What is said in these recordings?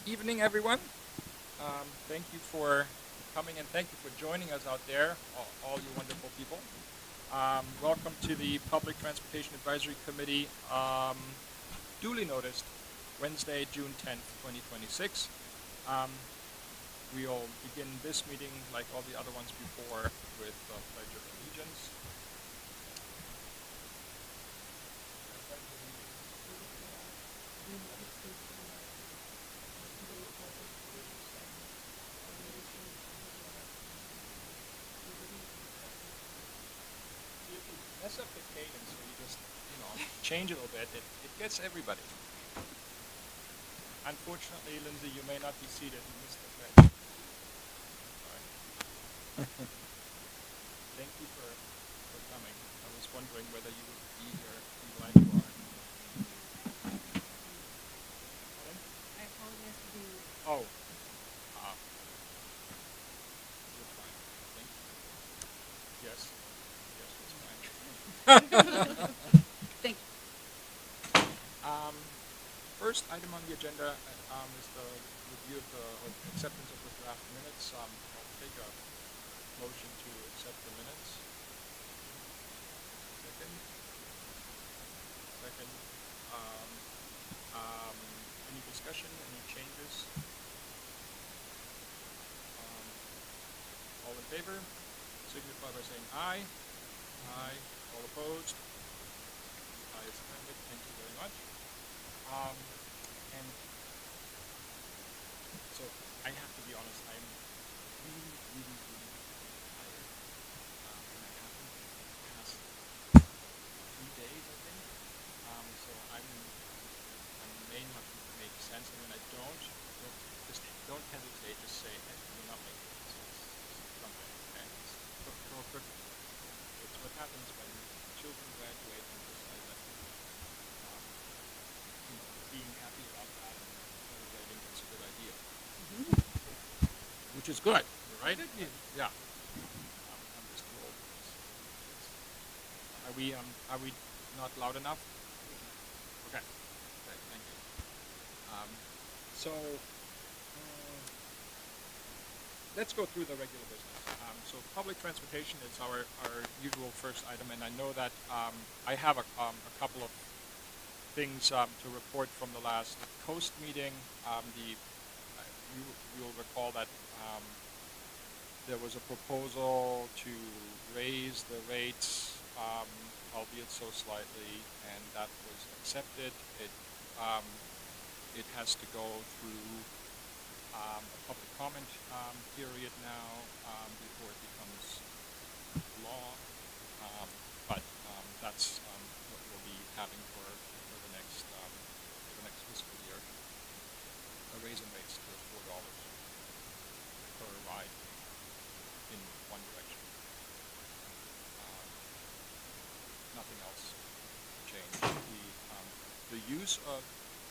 Evening, everyone. Thank you for coming and thank you for joining us out there, all you wonderful people. Welcome to the Public Transportation Advisory Committee, duly noticed, Wednesday, June 10th, 2026. Um, we'll begin this meeting, like all the other ones before, with the Pledge of Allegiance. If you mess up the cadence or you just, change it a little bit, it gets everybody. Unfortunately, Lindsay, you may not be seated. You missed the pledge. Sorry. Thank you for coming. I was wondering whether you would be here in glad you are. Pardon? I apologize for being late. Oh. You're fine. Thank you. Yes. Yes, that's fine. Thank you. First item on the agenda is the review of or acceptance of the draft minutes. I'll take a motion to accept the minutes. Second. Second. Any discussion? Any changes? All in favor? Signify by saying aye. Aye. All opposed? Aye is handed. Thank you very much. And so I have to be honest, I'm really, really, really tired. And I haven't the past 3 days, I think. So I may not make sense. And when I don't hesitate to say, hey, you're not making sense. Something, okay? It's what happens when children graduate and decide that being happy about that and celebrating is a good idea. Which is good, right? Yeah. I'm just too old for this. Are we not loud enough? Okay. Okay, thank you. So let's go through the regular business. So public transportation is our usual first item, and I know that I have a couple of things to report from the last Coast meeting. You'll recall that there was a proposal to raise the rates, albeit so slightly, and that was accepted. It has to go through a public comment period now before it becomes law. But that's what we'll be having for the next fiscal year. Raising rates to $4 per ride in one direction. Nothing else changed. The use of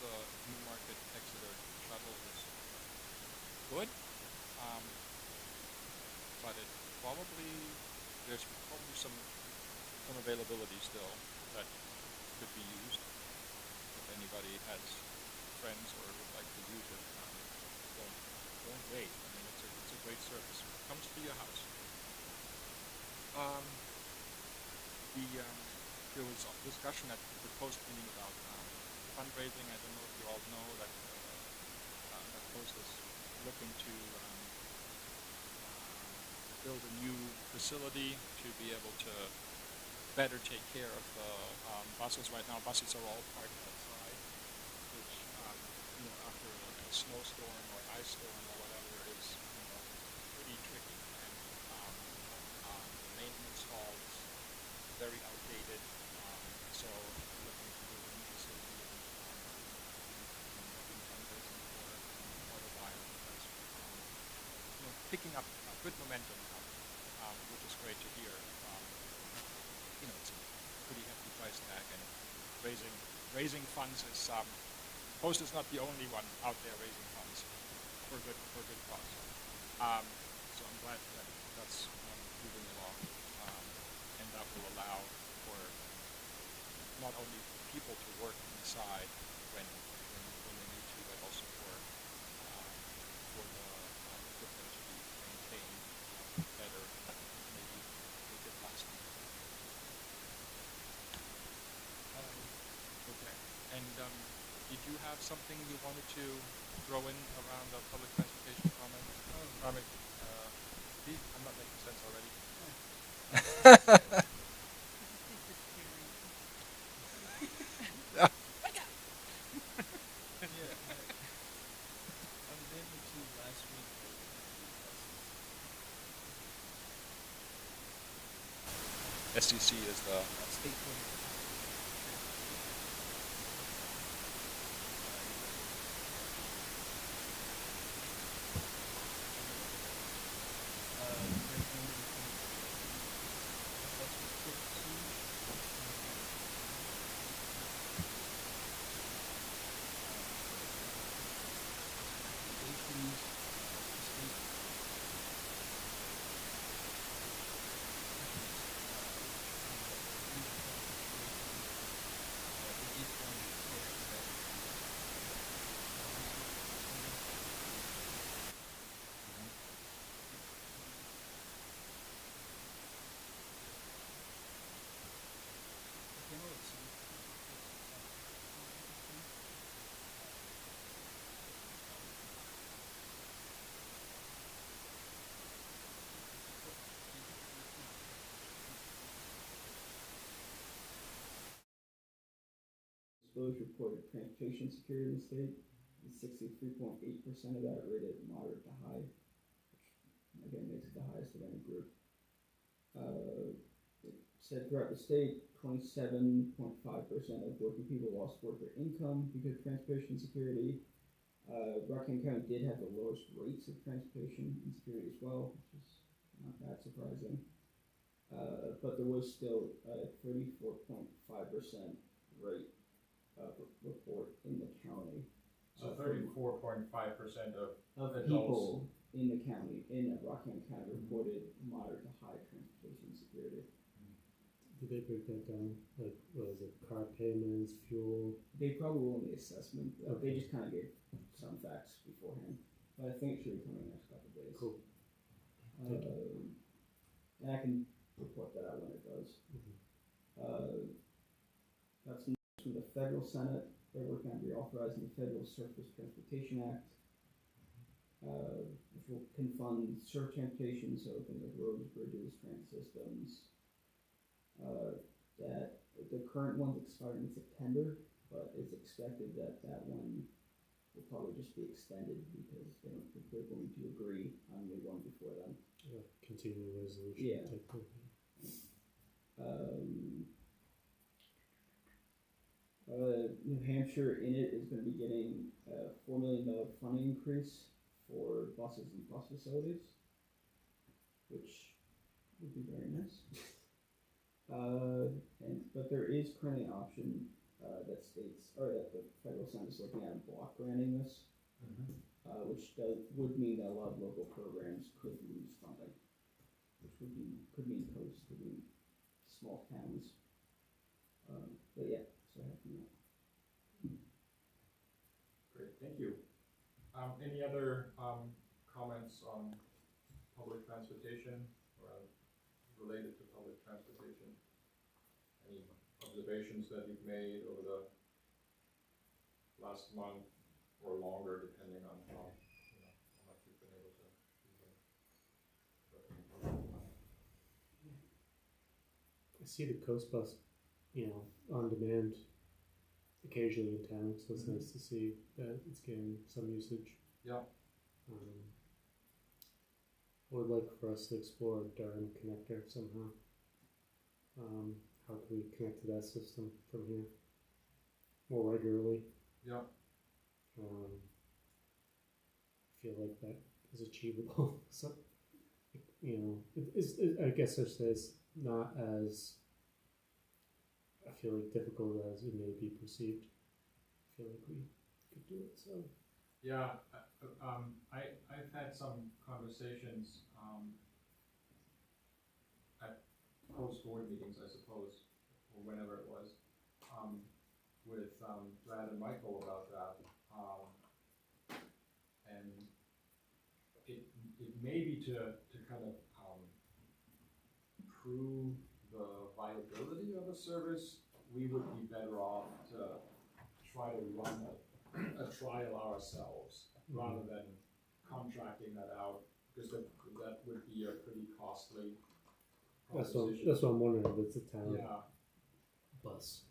the Newmarket Exeter shuttle is good, but there's probably some availability still that could be used. If anybody has friends or would like to use it, don't wait. I mean, it's a great service. It comes to your house. There was a discussion at the Post meeting about fundraising. I don't know if you all know that that Post is looking to build a new facility to be able to better take care of the buses. Right now, buses are all parked outside, which after a snowstorm or ice storm or whatever is pretty tricky. And the maintenance hall is very outdated. So looking to build a new facility and fundraising for quite a while. That's picking up good momentum now, which is great to hear. It's a pretty hefty price tag, and raising funds is Post is not the only one out there raising funds for good cause. So I'm glad that that's moving along, and that will allow for not only people to work inside when they need to, but also for did you have something you wanted to throw in around the public transportation comment? See, I'm not making sense already. This is scary. Yeah. Wake up! Yeah, I was able to last week go to the STC is the state board. Exposure report of transportation security in the state is 63.8% of that rated moderate to high, which again makes it the highest of any group. It said throughout the state, 27.5% of working people lost work or income because of transportation security. Rockham County did have the lowest rates of transportation insecurity as well, which is not that surprising. But there was still a 34.5% rate report in the county. So 34.5% of adults. People in the county, in Rockham County, reported moderate to high transportation security. Did they break that down? Like, what is it, car payments, fuel? They probably will in the assessment. Okay. They just kind of gave some facts beforehand. But I think it should be coming in the next couple of days. Cool. Thank you. And I can report that out when it does. Mm-hmm. Got some news from the federal Senate. They're working on reauthorizing the Federal Surface Transportation Act, which can fund surface transportation, so things like roads, bridges, transit systems. That the current one's expiring in September, but it's expected that that one will probably just be extended because they don't think they're going to agree on the one before them. Continuing resolution. Yeah. Type thing. New Hampshire in it is going to be getting a $4 million funding increase for buses and bus facilities, which would be very nice. But there is currently an option that states, or that the federal Senate is looking at block granting this, which would mean that a lot of local programs could lose funding, which could mean coast, could mean small towns. But yeah, so I have from that. Great, thank you. Any other comments on public transportation or related to public transportation? Any observations that you've made over the last month or longer, depending on how much you've been able to I see the coast bus, on demand occasionally in town, so it's nice to see that it's getting some usage. Yeah. I would like for us to explore a Durham connector somehow. How can we connect to that system from here more regularly? Yeah. I feel like that is achievable. So, I guess it's not as, I feel like, difficult as it may be perceived. I feel like we could do it, so. Yeah, I've had some conversations at post-board meetings, I suppose, or whenever it was, with Brad and Michael about that. And it may be to kind of prove the viability of a service, we would be better off to try to run a trial ourselves rather than contracting that out, because that would be a pretty costly proposition. That's what I'm wondering if it's a town Yeah, bus.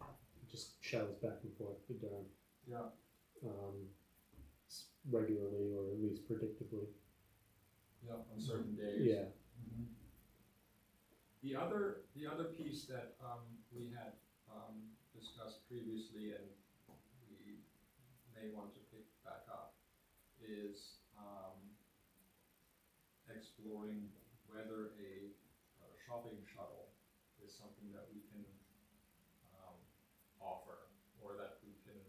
It just shuttles back and forth to Durham yeah, regularly or at least predictably. yeah, on certain days. Yeah. Mhm. The other piece that we had discussed previously, and we may want to pick back up, is exploring whether a shopping shuttle is something that we can offer, or that we can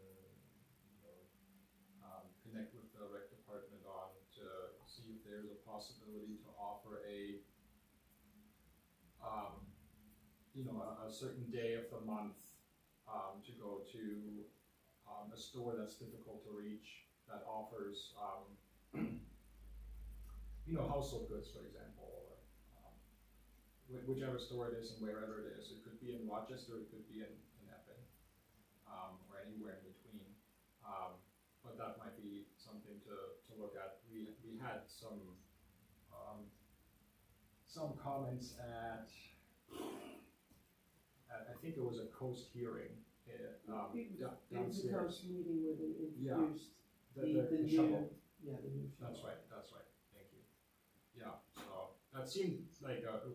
connect with the rec department on to see if there's a possibility to offer a a certain day of the month to go to a store that's difficult to reach, that offers household goods, for example, or whichever store it is and wherever it is. It could be in Rochester, it could be in Epping, or anywhere in between. But that might be something to look at. We had some comments at I think it was a Coast hearing. It was a Downstairs. Coast meeting where they Yeah. introduced The the new, shuttle. the new shuttle. That's right. Thank you. Yeah. So that seemed like a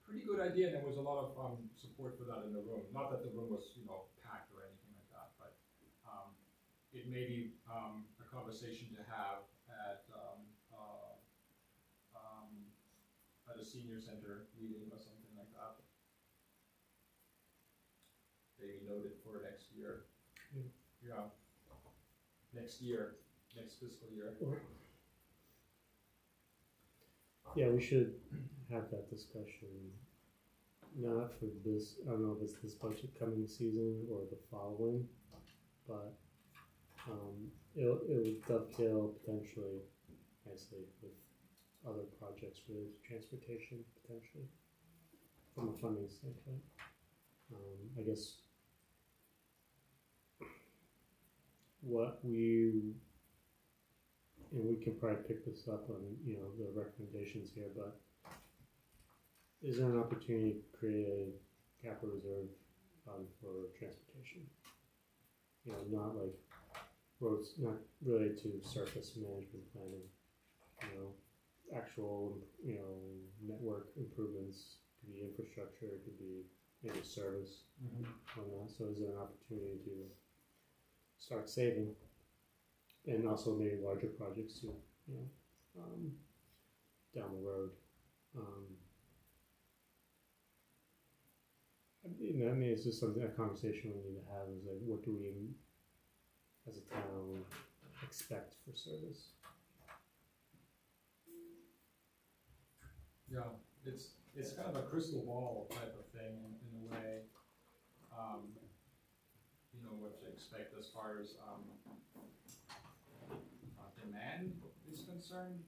pretty good idea, and there was a lot of support for that in the room. Not that the room was packed or anything like that, but it may be a conversation to have at a senior center meeting or something like that. Maybe noted for next year. Yeah. Next fiscal year. Yeah, we should have that discussion. Not for this, I don't know if it's this budget coming season or the following, but it would dovetail potentially nicely with other projects related to transportation, potentially, from a funding standpoint. I guess and we can probably pick this up on the recommendations here, but is there an opportunity to create a capital reserve fund for transportation? Not like roads, not related to surface management planning. Actual network improvements. Could be infrastructure. It could be maybe service. So is there an opportunity to start saving, and also maybe larger projects too, down the road. I mean, it's just something, a conversation we need to have is like, what do we, as a town, expect for service? Yeah, it's kind of a crystal ball type of thing in a way. What to expect as far as demand is concerned.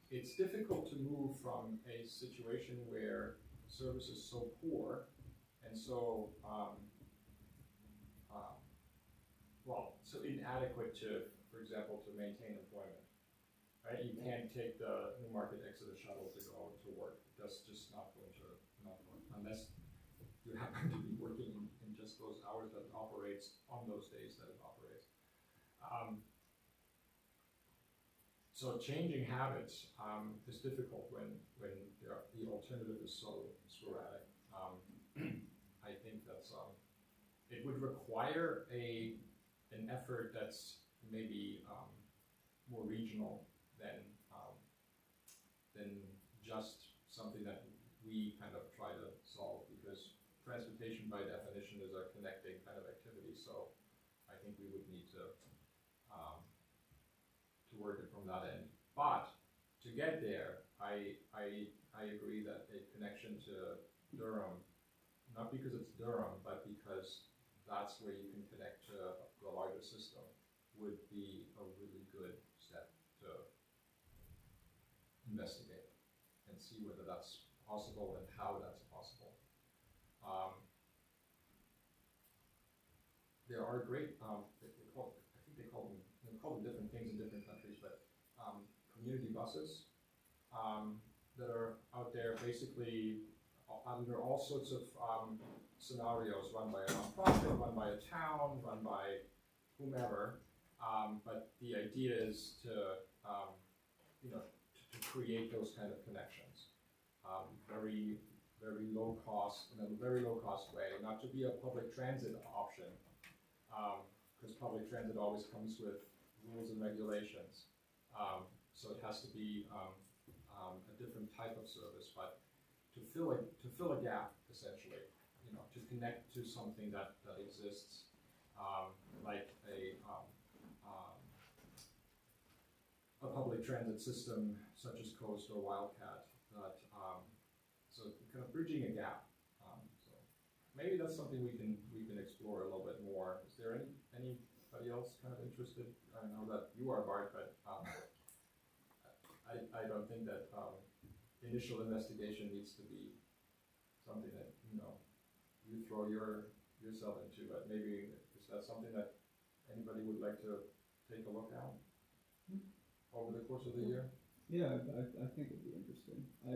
It's difficult to move from a situation where service is so poor and so so inadequate to, for example, to maintain employment. Right? You can't take the Newmarket Exeter shuttle to go to work. That's just not going unless you happen to be working in just those hours that it operates on those days that it operates. So changing habits is difficult when the alternative is so sporadic. I think that's it would require an effort that's maybe more regional than just something that we kind of try to solve, because transportation by definition is a connecting kind of activity. So I think we would need to work it from that end. But to get there, I agree that a connection to Durham, not because it's Durham, but because that's where you can connect to the larger system, would be a really good step to investigate and see whether that's possible and how that's possible. there are great, I think they call them different things in different countries, but community buses that are out there basically under all sorts of scenarios, run by a nonprofit, run by a town, run by whomever. But the idea is to, to create those kind of connections. Very, very low cost, in a very low cost way, not to be a public transit option, because public transit always comes with rules and regulations. So it has to be a different type of service, but to fill a gap, essentially, to connect to something that exists, like a public transit system such as Coast or Wildcat, that so kind of bridging a gap. So maybe that's something we can explore a little bit more. Is there anybody else kind of interested? I know that you are, Bart, but I don't think that initial investigation needs to be something that you throw yourself into. But maybe is that something that anybody would like to take a look at over the course of the year? Yeah, I think it'd be interesting. I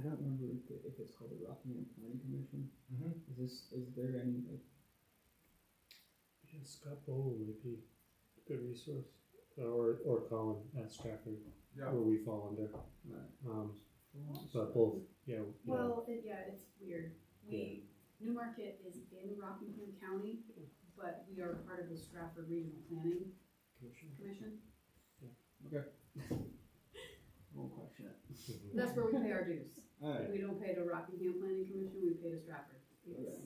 don't remember if it's called the Rockingham Planning Commission. Mm-hmm. Is there any Yeah, Scott Bowl might be a good resource, or Colin at Stratford, where we fall under. But both, yeah. Well, it's weird. Newmarket is in Rockingham County, but we are part of the Stratford Regional Planning Commission. Okay. Won't question it. That's where we pay our dues. Alright. We don't pay to Rockingham Planning Commission, we pay to Stratford. Okay.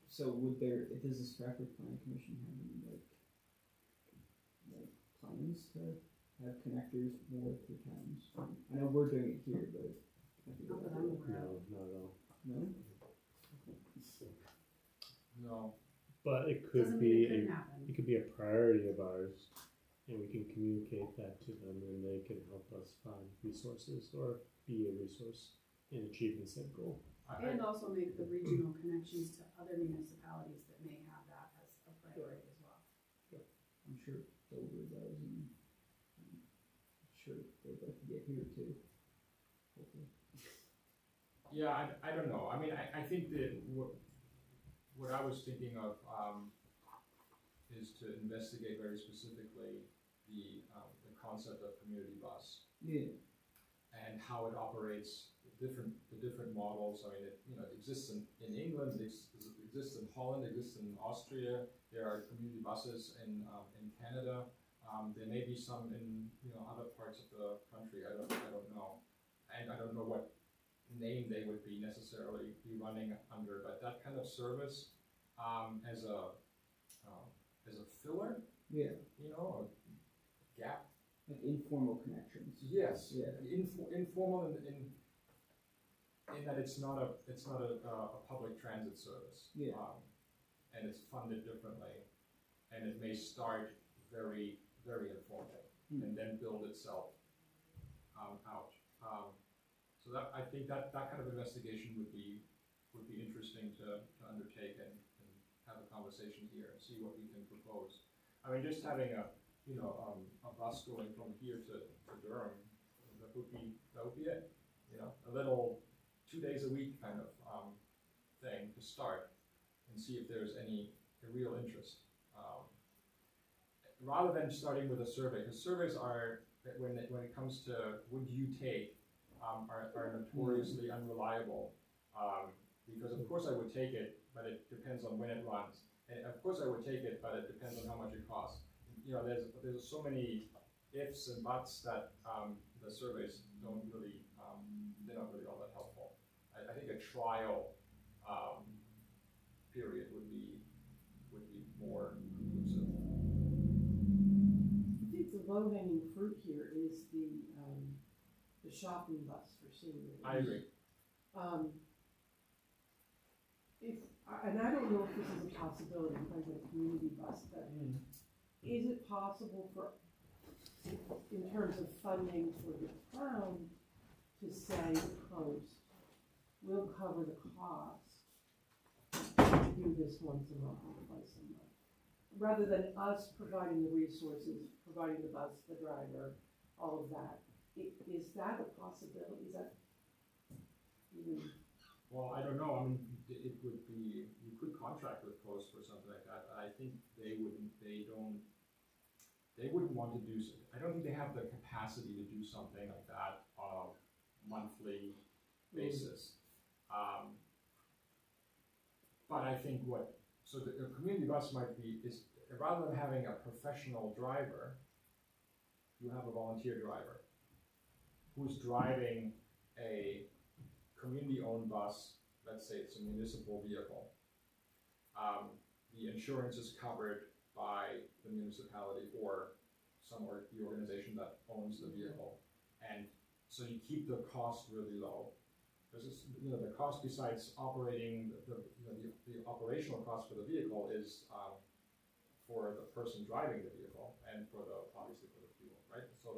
So does the Stratford Planning Commission have any like plans to have connectors more to towns? I know we're doing it here, but Not that I'm aware of. No, not at all. no? No. But it could Doesn't be mean it couldn't happen. it could be a priority of ours, and we can communicate that to them, and they can help us find resources or be a resource in achieving said goal. And also make the regional connections to other municipalities that may have that as a priority as well. I'm sure Dover does, and I'm sure they'd like to get here too. Hopefully. Yeah, I don't know. I mean, I think that what I was thinking of is to investigate very specifically the concept of community bus. Yeah. And how it operates, the different models. I mean, it exists in England, it exists in Holland, it exists in Austria. There are community buses in Canada. There may be some in other parts of the country. I don't know, and I don't know what name they would be necessarily be running under. But that kind of service as a filler, Yeah. a gap. Like informal connections. Yes. Yeah. Informal in that it's not a public transit service. Yeah. And it's funded differently, and it may start very, very informal and then build itself out. So that I think that kind of investigation would be interesting to undertake and have a conversation here and see what we can propose. I mean, just having a bus going from here to Durham, that would be it. A little 2 days a week kind of thing to start and see if there's any real interest. Rather than starting with a survey, because surveys are, when it comes to would you take, are notoriously unreliable. Because of course I would take it, but it depends on when it runs. And of course I would take it, but it depends on how much it costs. There's so many ifs and buts that the surveys don't really, they're not really all that helpful. I think a trial period would be more conclusive. I think the low-hanging fruit here is the shopping bus for seniors. I agree. And I don't know if this is a possibility if I get a community bus, but is it possible in terms of funding for the town, to say the Coast we'll cover the cost to do this once a month or twice a month. Rather than us providing the resources, providing the bus, the driver, all of that. Is that a possibility? Is that even? Well, I don't know, I mean, it would be, you could contract with Coast for something like that, but I think they wouldn't want to do, I don't think they have the capacity to do something like that on a monthly basis. But I think so the community bus might be, is rather than having a professional driver, you have a volunteer driver who's driving a community-owned bus. Let's say it's a municipal vehicle. The insurance is covered by the municipality or the organization that owns the vehicle, and so you keep the cost really low. Because the cost besides operating the operational cost for the vehicle is for the person driving the vehicle and obviously for the fuel, right? So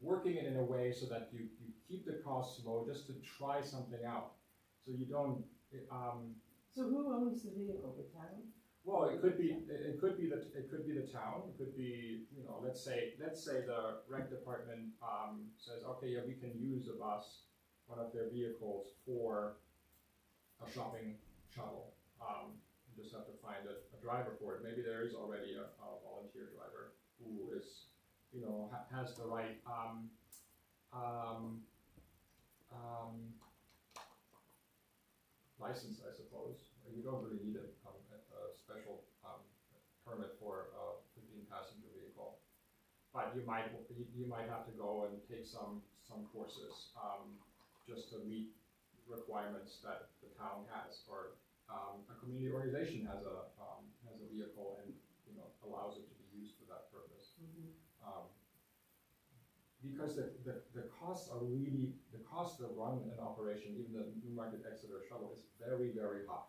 working it in a way so that you keep the costs low just to try something out. So you don't. So who owns the vehicle? The town? Well, it could be the town. It could be, let's say the rec department says, okay, yeah, we can use a bus, one of their vehicles for a shopping shuttle. You just have to find a driver for it. Maybe there is already a volunteer driver who is, has the right license, I suppose. You don't really need a special permit for a 15-passenger vehicle, but you might have to go and take some courses just to meet requirements that the town has, or a community organization has a vehicle and allows it to be used for that purpose. Mm-hmm. Because the costs are really, the cost to run an operation, even the Newmarket Exeter shuttle, is very, very high.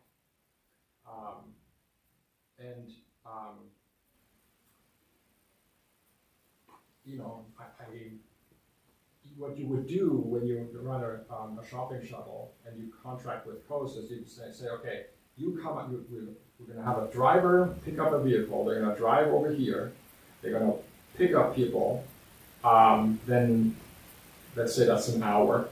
What you would do when you run a shopping shuttle and you contract with Coast is you say, okay, you come up, we're going to have a driver pick up a vehicle, they're going to drive over here, they're going to pick up people, then let's say that's an hour,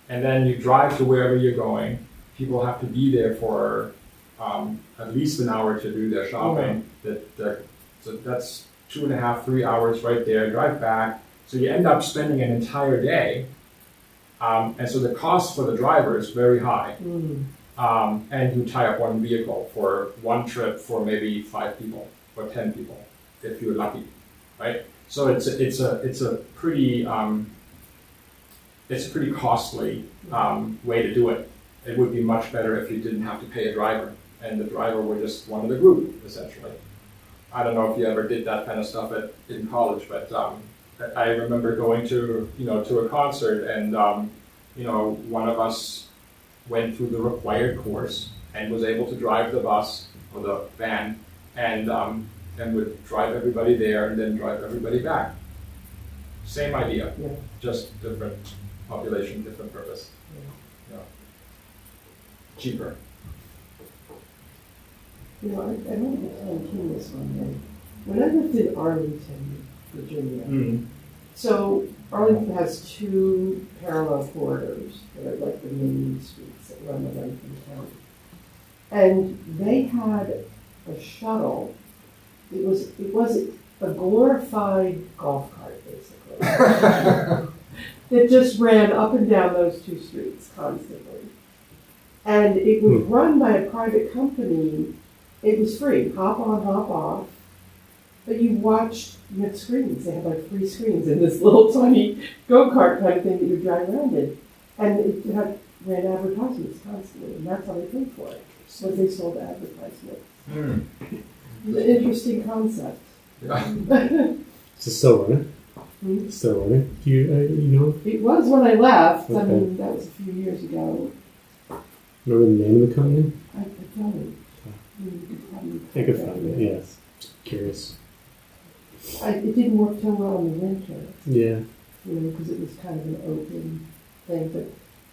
and then you drive to wherever you're going. People have to be there for at least an hour to do their shopping. So that's 2.5, 3 hours right there. Drive back. So you end up spending an entire day, and so the cost for the driver is very high. And you tie up one vehicle for one trip for maybe 5 people or 10 people if you're lucky, right? So it's a pretty costly way to do it. It would be much better if you didn't have to pay a driver, and the driver were just one of the group, essentially. I don't know if you ever did that kind of stuff in college, but I remember going to a concert, and one of us went through the required course and was able to drive the bus or the van, and would drive everybody there and then drive everybody back. Same idea, just different population, different purpose. Cheaper. I wanted to tell you this one day. When I lived in Arlington, Virginia, so Arlington has 2 parallel corridors that are like the main streets that run the length of the county. And they had a shuttle. It was a glorified golf cart, basically, that just ran up and down those 2 streets constantly. And it was run by a private company. It was free, hop on, hop off. But you had screens. They had like 3 screens in this little tiny go-kart kind of thing that you drive around in. And it ran advertisements constantly, and that's how they paid for it. So they sold advertisements. It's an interesting concept. Yeah. Is it still running? Still running? Do you know? It was when I left. Okay. I mean, that was a few years ago. Remember the name of the company? I don't. I could find it, yes. Curious. It didn't work too well in the winter. Yeah. because it was kind of an open thing, but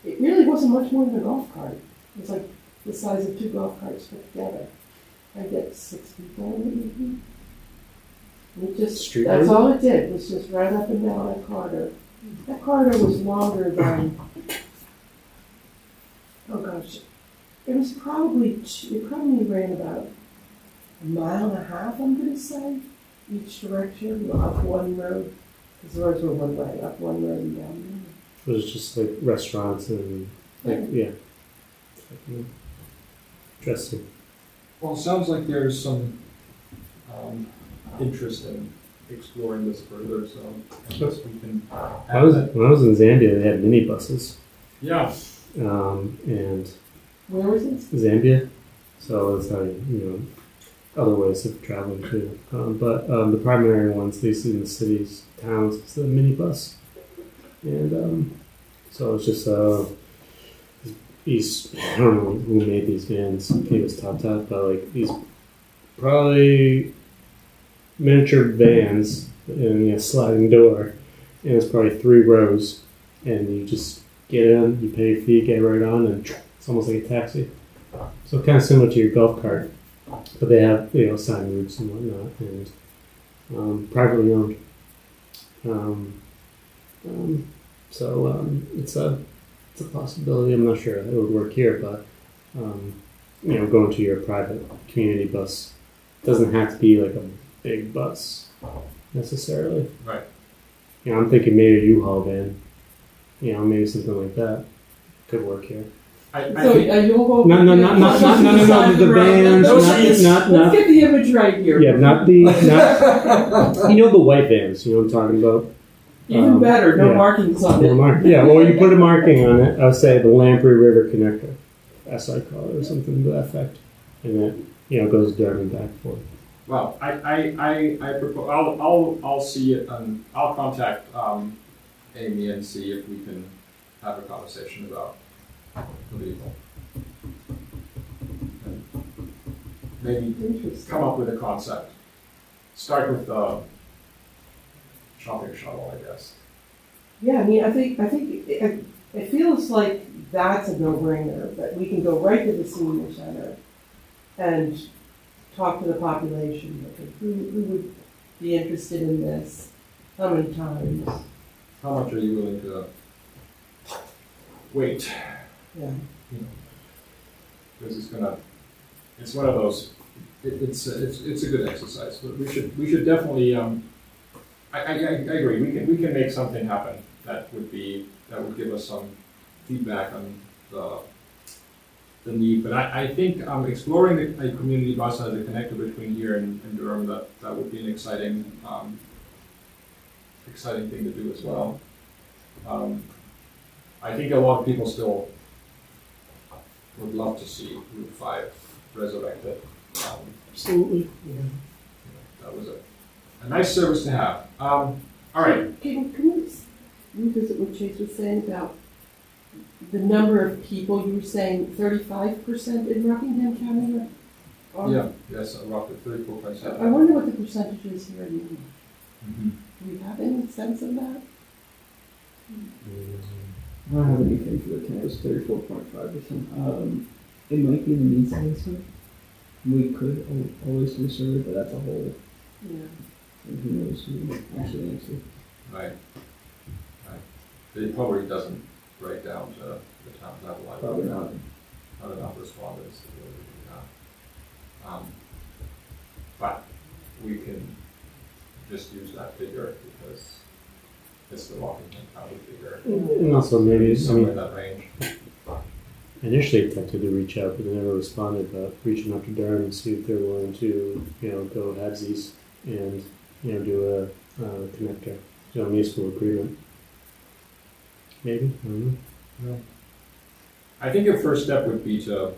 it really wasn't much more than a golf cart. It was like the size of 2 golf carts put together. I get 6 people in it. And it just, Street that's run? all it did, was just right up and down that corridor. That corridor was longer than, oh gosh, it was probably, it probably ran about 1.5 miles, I'm going to say, each direction, up one road, because the roads were one way, up one road and down the It was just like restaurants and like yeah. Interesting. Well, it sounds like there's some interest in exploring this further, so I guess we can When I was in Zambia, they had minibuses. Yeah. And Where was it? Zambia. So it's how other ways of traveling too. But the primary ones, at least in the cities, towns, is the minibus. And so it's just these, I don't know who made these vans. I think it was Top, but like these probably miniature vans and a sliding door, and it's probably 3 rows, and you just get in, you pay your fee, get right on, and it's almost like a taxi. So kind of similar to your golf cart, but they have assigned routes and whatnot, and privately owned. So it's a possibility. I'm not sure it would work here, but going to your private community bus doesn't have to be like a big bus necessarily. Right. I'm thinking maybe a U-Haul van. Maybe something like that could work here. I So, think you'll No, the vans, not Let's get the image right here. yeah, not the the white vans. You know what I'm talking about? Even better, no yeah. markings on it. Yeah, well, you put a marking on it. I'll say the Lamprey River Connector, as I call it, or something to that effect, and it goes Durham and back and forth. well, I propose I'll see it and I'll contact Amy and see if we can have a conversation about the vehicle. And maybe Interesting. come up with a concept. Start with the shopping shuttle, I guess. Yeah, I mean, I think it feels like that's a no-brainer, that we can go right to the senior center and talk to the population. Okay, who would be interested in this? How many times? How much are you willing to wait? Yeah. Because it's one of those. It's a good exercise, but we should definitely. I agree. We can make something happen that would give us some feedback on the need. But I think exploring a community bus as a connector between here and Durham, that would be an exciting thing to do as well. I think a lot of people still would love to see Route 5 resurrected. Absolutely. Yeah. That was a nice service to have. All right. Can we revisit what Chase was saying about the number of people? You were saying 35% in Rockingham County? Yeah. Yes. Roughly 34.7. I wonder what the percentage is here in Newmarket. Mm-hmm. Do you have any sense of that? I don't have anything for the town. It's 34.5%. It might be in the needs assessment. We could always do a survey, but that's a whole. Yeah. And who knows who actually answer. Right. It probably doesn't break down to the town level. Probably not. Not enough respondents to really do that. But we can just use that figure because it's the Rockingham County figure. And also maybe Somewhere in that range. initially attempted to reach out, but they never responded. But reaching out to Durham and see if they're willing to go halvesies and do a connector, municipal agreement. Maybe. I don't know. No. I think your first step would be to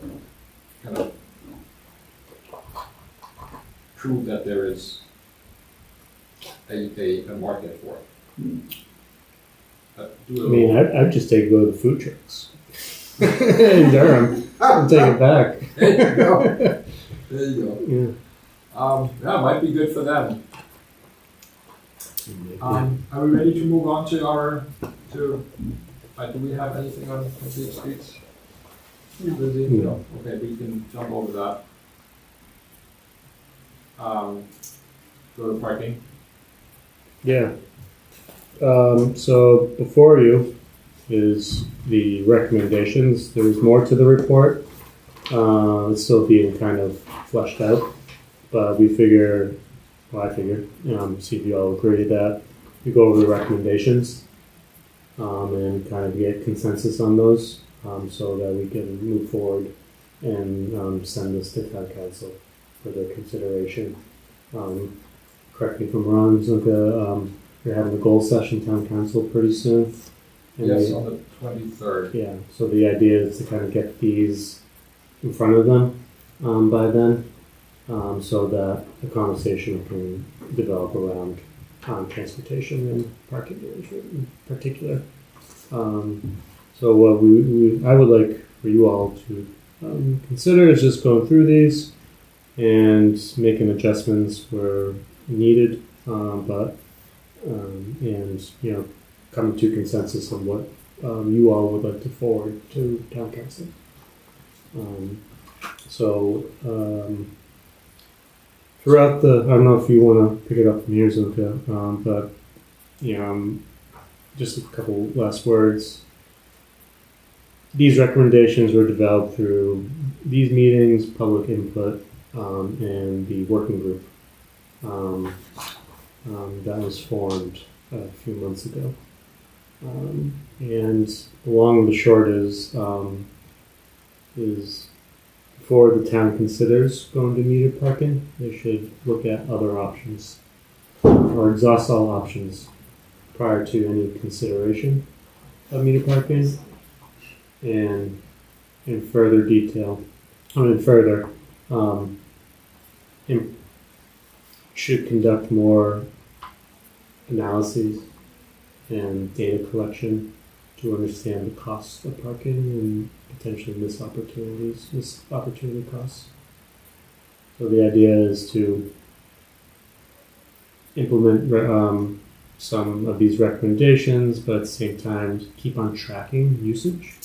kind of prove that there is a market for it. I mean, I'd just take go to the food trucks in Durham and take it back. There you go. There you go. Yeah. Yeah, it might be good for them. Are we ready to move on to our, do we have anything on complete streets? No. Lizzie? No. Okay, we can jump over that. Go to parking. Yeah. So before you is the recommendations. There's more to the report. It's still being kind of fleshed out, but we figure, well, I figured, see if you all agree that we go over the recommendations and kind of get consensus on those so that we can move forward and send this to town council for their consideration. Correct me if I'm wrong, Zunka, you're having a goal session town council pretty soon. And Yes, on the 23rd. yeah, so the idea is to kind of get these in front of them by then, so that the conversation can develop around transportation and parking management in particular. So what I would like for you all to consider is just going through these and making adjustments where needed, and coming to consensus on what you all would like to forward to town council. Throughout the, I don't know if you want to pick it up from here, Zunka, but just a couple last words. These recommendations were developed through these meetings, public input, and the working group that was formed a few months ago. And the long and the short is before the town considers going to metered parking, they should look at other options or exhaust all options prior to any consideration of metered parking. And in further detail, should conduct more analyses and data collection to understand the cost of parking and potentially missed opportunity costs. So the idea is to implement some of these recommendations, but at the same time keep on tracking usage.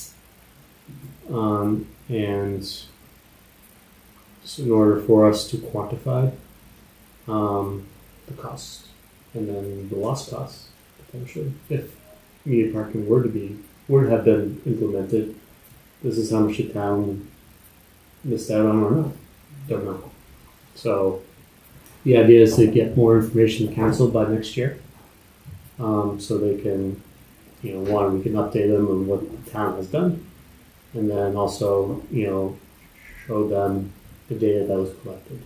And so in order for us to quantify the cost and then the lost costs potentially, if metered parking were to have been implemented, this is how much the town missed out on or not. Don't know. So the idea is to get more information to council by next year, so they can, we can update them on what the town has done, and then also, show them the data that was collected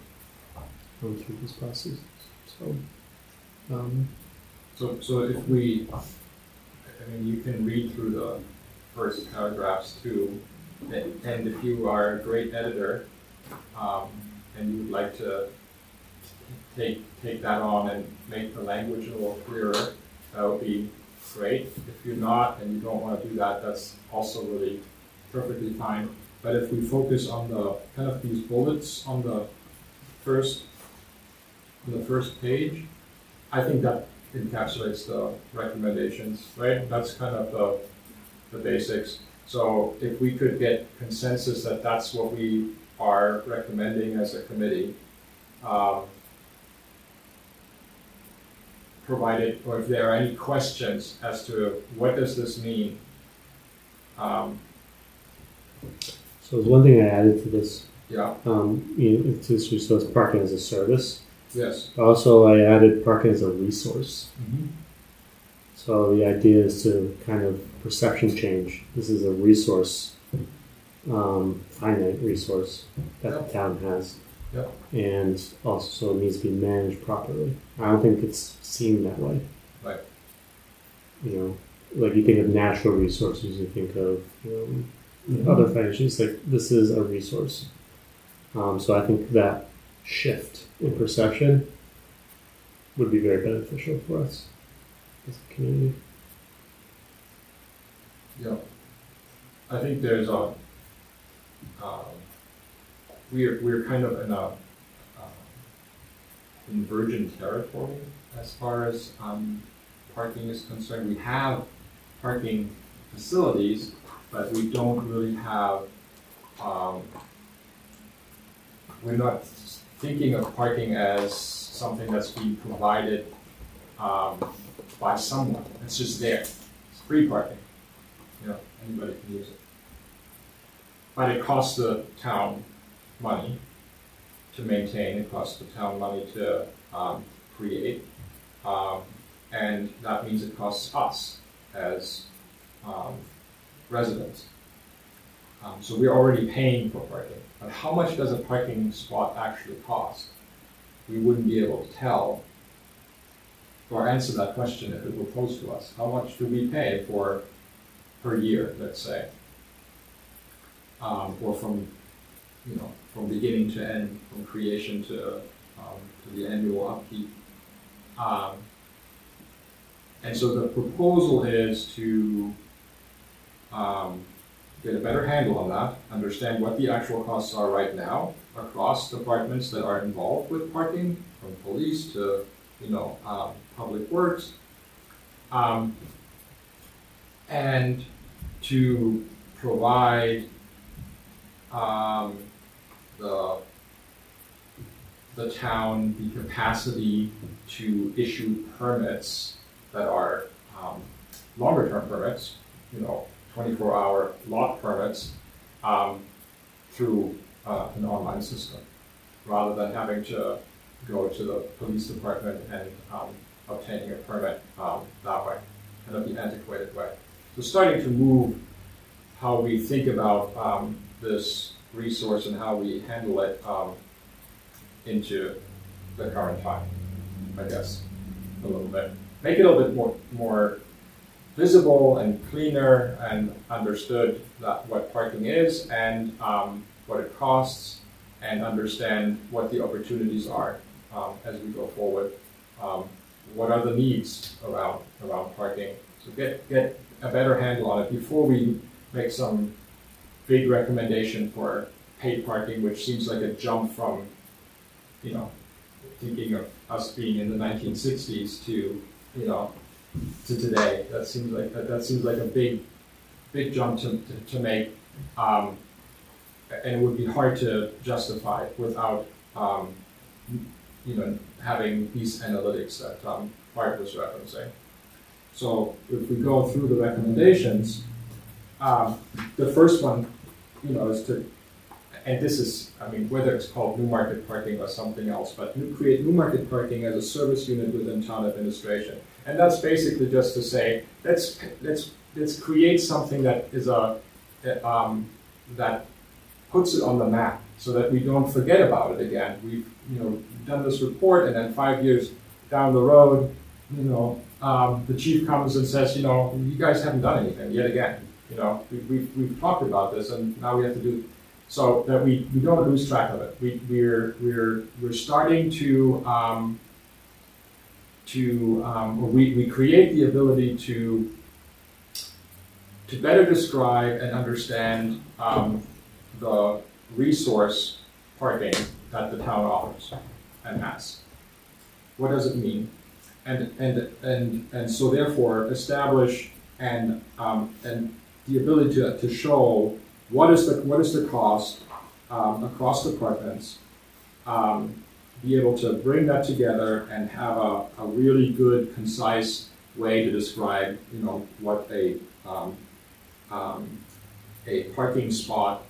through this process. So if we, you can read through the first paragraphs too, and if you are a great editor, and you would like to take that on and make the language a little clearer, that would be great. If you're not and you don't want to do that, that's also really perfectly fine. But if we focus on the kind of these bullets on the first page, I think that encapsulates the recommendations, right? That's kind of the basics. So if we could get consensus that that's what we are recommending as a committee, provided, or if there are any questions as to what does this mean. So there's one thing I added to this. Yeah. So it's parking as a service. Yes. Also, I added parking as a resource. Mm-hmm. So the idea is to kind of perception change. This is a resource, finite resource that the town has. Yep. And also it needs to be managed properly. I don't think it's seen that way. Right. Like you think of natural resources, you think of other financials. Like this is a resource. So I think that shift in perception would be very beneficial for us as a community. Yeah. I think there's a we're kind of in a in virgin territory, as far as parking is concerned, we have parking facilities, but we don't really have, we're not thinking of parking as something that's being provided by someone. It's just there. It's free parking. You know, anybody can use it. But it costs the town money to maintain. It costs the town money to create. And that means it costs us as residents. So we're already paying for parking. But how much does a parking spot actually cost? We wouldn't be able to tell or answer that question if it were posed to us. How much do we pay for per year, let's say? Or from beginning to end, from creation to the annual upkeep. And so the proposal is to get a better handle on that, understand what the actual costs are right now across departments that are involved with parking, from police to public works, and to provide the town the capacity to issue permits that are longer term permits, 24-hour lot permits, through an online system, rather than having to go to the police department and obtaining a permit that way, kind of the antiquated way. So starting to move how we think about this resource and how we handle it into the current time, I guess, a little bit. Make it a little bit more visible and cleaner and understood that what parking is and what it costs, and understand what the opportunities are as we go forward. What are the needs around parking? So get a better handle on it before we make some big recommendation for paid parking, which seems like a jump from, thinking of us being in the 1960s to today. That seems like a big jump to make, and it would be hard to justify without having these analytics that Bart was referencing. So if we go through the recommendations, the first one, is to, and this is, whether it's called Newmarket parking or something else, but create Newmarket parking as a service unit within town administration. And that's basically just to say, let's create something that is that puts it on the map, so that we don't forget about it again. We've done this report, and then 5 years down the road, the chief comes and says, you guys haven't done anything yet again. We've talked about this, and now we have to do, so that we don't lose track of it. We're starting to we create the ability to better describe and understand the resource parking that the town offers and has. What does it mean? And so therefore establish and the ability to show what is the cost across departments, be able to bring that together and have a really good, concise way to describe, what a parking spot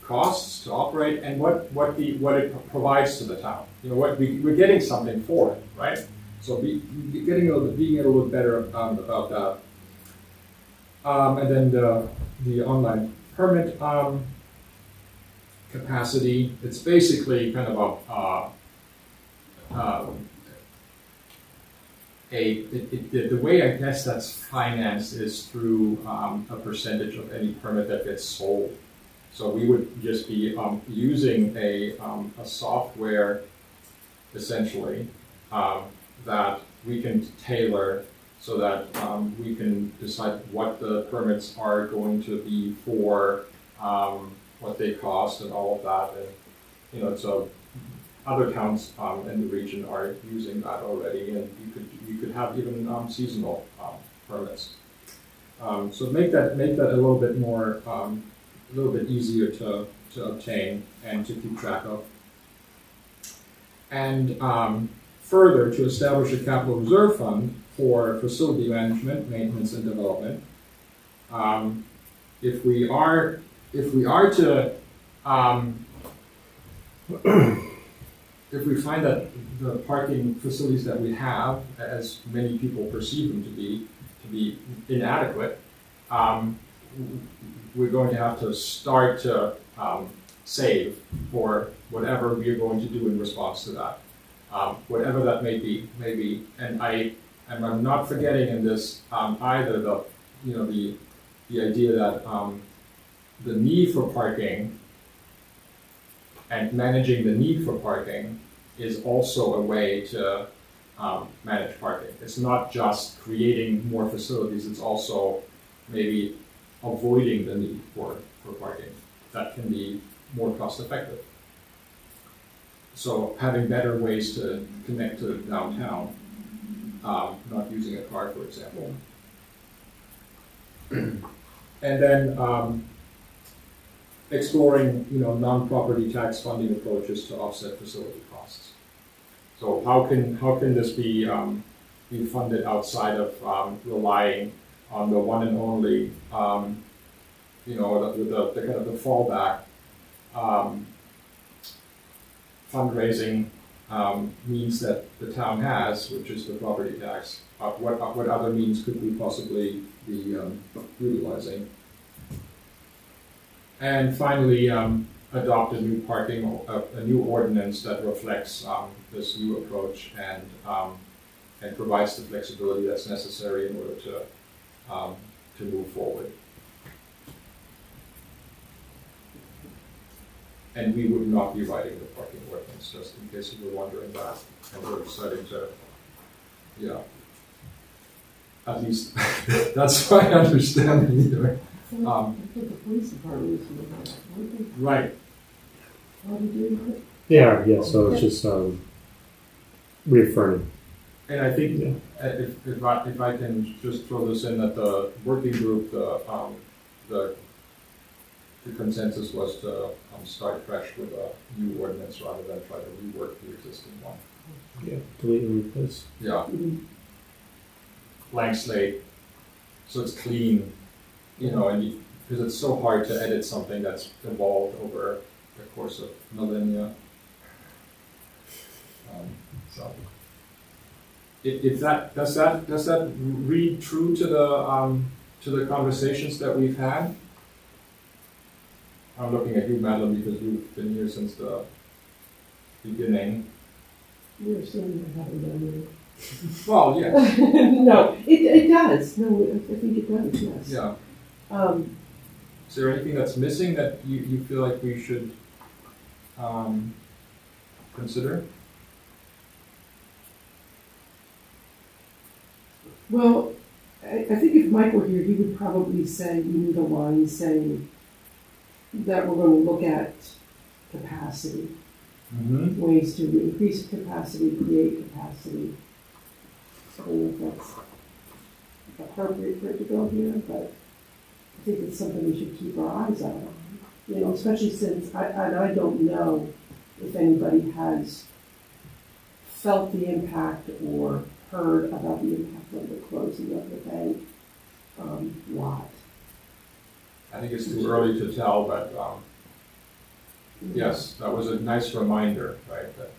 costs to operate, and what it provides to the town. We're getting something for it, right? So being able to look better about that. And then the online permit capacity. It's basically kind of the way I guess that's financed is through a percentage of any permit that gets sold. So we would just be using a software, essentially, that we can tailor so that we can decide what the permits are going to be for, what they cost, and all of that. And it's other towns in the region are using that already, and you could have even seasonal permits. So make that a little bit more, a little bit easier to obtain and to keep track of. And further, to establish a capital reserve fund for facility management, maintenance, and development. If we are to if we find that the parking facilities that we have, as many people perceive them to be inadequate, we're going to have to start to save for whatever we are going to do in response to that, whatever that may be. And I'm not forgetting in this either the idea that the need for parking and managing the need for parking is also a way to manage parking. It's not just creating more facilities, it's also maybe avoiding the need for parking. That can be more cost effective. So having better ways to connect to downtown, not using a car, for example. And then exploring, non-property tax funding approaches to offset facility costs. So how can this be funded outside of relying on the one and only, the kind of the fallback fundraising means that the town has, which is the property tax. What other means could we possibly be utilizing? And finally, adopt a new ordinance that reflects this new approach and provides the flexibility that's necessary in order to move forward. And we would not be writing the parking ordinance, just in case you were wondering that. And we're starting to, at least that's my understanding anyway. I think the police department is doing that, aren't they? Right. Are they doing that? Yeah, so it's just reaffirming. And I think if I can just throw this in, that the working group, the consensus was to start fresh with a new ordinance rather than try to rework the existing one. Yeah, delete and replace. Yeah. Mhm. Blank slate, so it's clean, and because it's so hard to edit something that's evolved over the course of millennia. So, if that does that read true to the conversations that we've had? I'm looking at you, Madeline, because you've been here since the beginning. You're assuming I haven't done it. Well, yeah. No, it does. No, I think it does, yes. Yeah. Is there anything that's missing that you feel like we should consider? Well, I think if Mike were here, he would probably say, we need a line saying that we're going to look at capacity, ways to increase capacity, create capacity. I don't know if that's appropriate for it to go here, but I think it's something we should keep our eyes out on. Especially since I don't know if anybody has felt the impact or heard about the impact of the closing of the bank lot. I think it's too early to tell, but yes, that was a nice reminder, right? That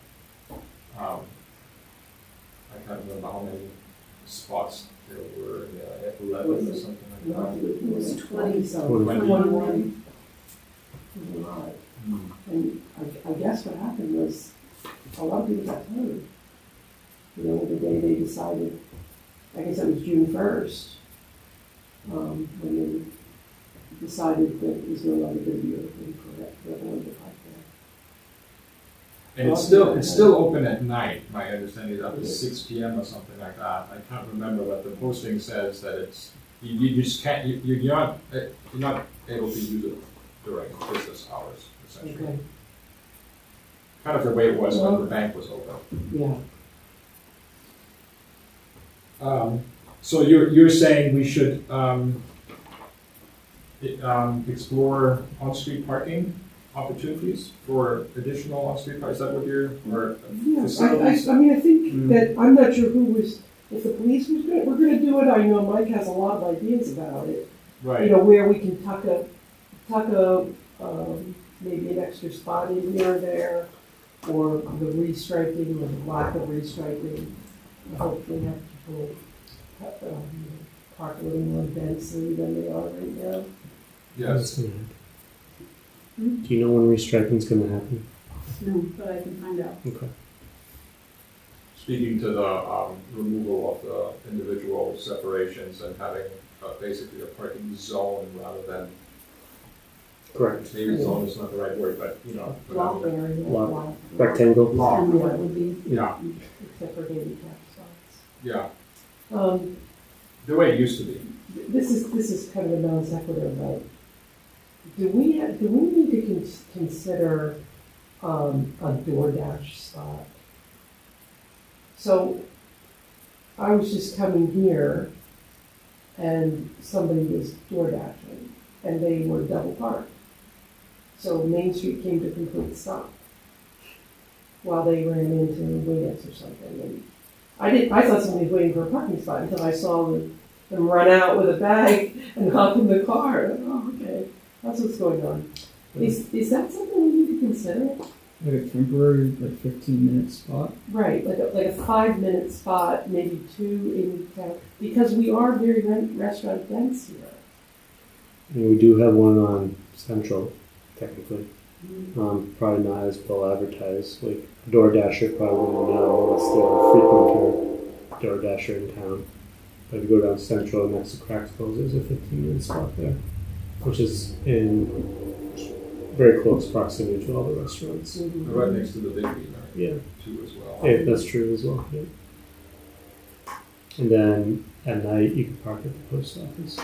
I can't remember how many spots there were, 11 or something like that. It was 20 20. 21. It was a lot. Mm. And I guess what happened was a lot of people got tired. The day they decided, I guess it was June 1st, when they decided that it was no longer going to be open for everyone to park there. And it's still open at night. My understanding is up to 6 p.m. or something like that. I can't remember, but the posting says that it's you just can't you're not able to use it during business hours essentially. Okay. kind of the way it was when the bank was open. Yeah. So you're saying we should explore on-street parking opportunities for additional on-street parking? Is that what you're, or Yeah, facilities? I mean, I think that, I'm not sure who was, if the police was gonna, we're gonna do it, I know Mike has a lot of ideas about it. You Right, know, where we can tuck a, maybe an extra spot in here or there, or the restriping or the lack of restriping. Hopefully have people, park a little more densely than they are right now. yes. Gonna happen. Do you know when restriping's gonna happen? No, but I can find out. Okay. Speaking to the removal of the individual separations and having basically a parking zone rather than, Correct. maybe zone is not the right word, but you know. Block whatever. area, Block. block. Rectangle. Block. Yeah, it would be, Yeah, except for handicap spots. yeah, Um, the way it used to be. this is kind of a non sequitur, but do we need to consider, a DoorDash spot? So, I was just coming here and somebody was DoorDashing and they were double parked. So Main Street came to complete stop while they ran into Winnett's or something. And I thought somebody was waiting for a parking spot until I saw them run out with a bag and hop in the car. Oh, okay, that's what's going on. Is that something we need to consider? Like a temporary, like 15-minute spot. Right, like a 5-minute spot, maybe 2 in town, because we are very restaurant dense here. And we do have one on Central, technically. Probably not as well advertised. Like DoorDasher probably wouldn't know unless they're a frequenter DoorDasher in town. But if you go down Central next to Cracksville, there's a 15-minute spot there, which is in very close proximity to all the restaurants. Right next to the Big B, right? Yeah, Too as well. yeah, that's true as well. Yeah. And then at night you can park at the post office.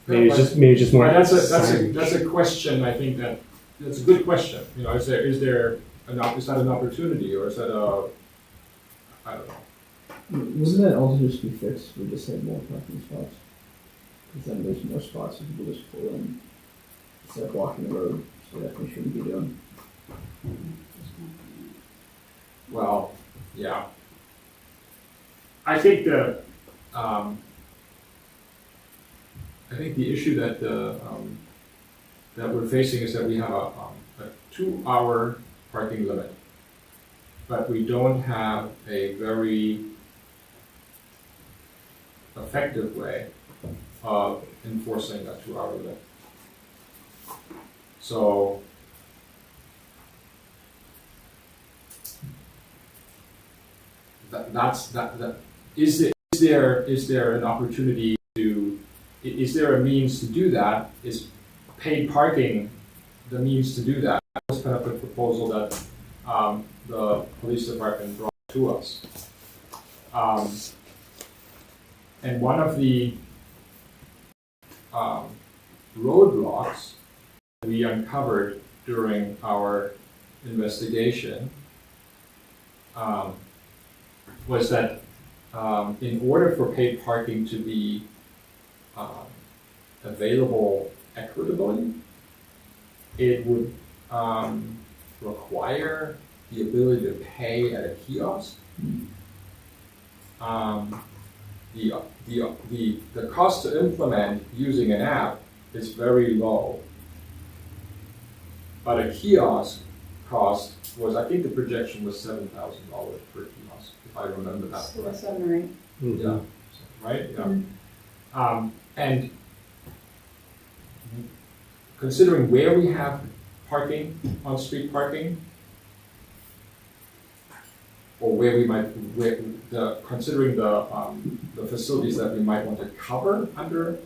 Maybe it's just more. Right, that's signage. a question. I think that's a good question. You know, is that an opportunity or is that I don't know. Wouldn't that also just be fixed? We just had more parking spots. Because then there's more spots so people just pull in instead of blocking the road. So that we shouldn't be doing. Well, yeah. I think the issue that that we're facing is that we have a 2-hour parking limit, but we don't have a very effective way of enforcing that 2-hour limit. So is there an opportunity to, is there a means to do that? Is paid parking the means to do that? That was kind of the proposal that the police department brought to us. And one of the roadblocks we uncovered during our investigation was that in order for paid parking to be available equitably, it would require the ability to pay at a kiosk. The cost to implement using an app is very low, but a kiosk cost was, I think the projection was $7,000 per kiosk, if I remember that So correctly. 7 or 8. Mhm. Yeah, right? Yeah. And considering where we have parking, on-street parking, or where we might, considering the facilities that we might want to cover under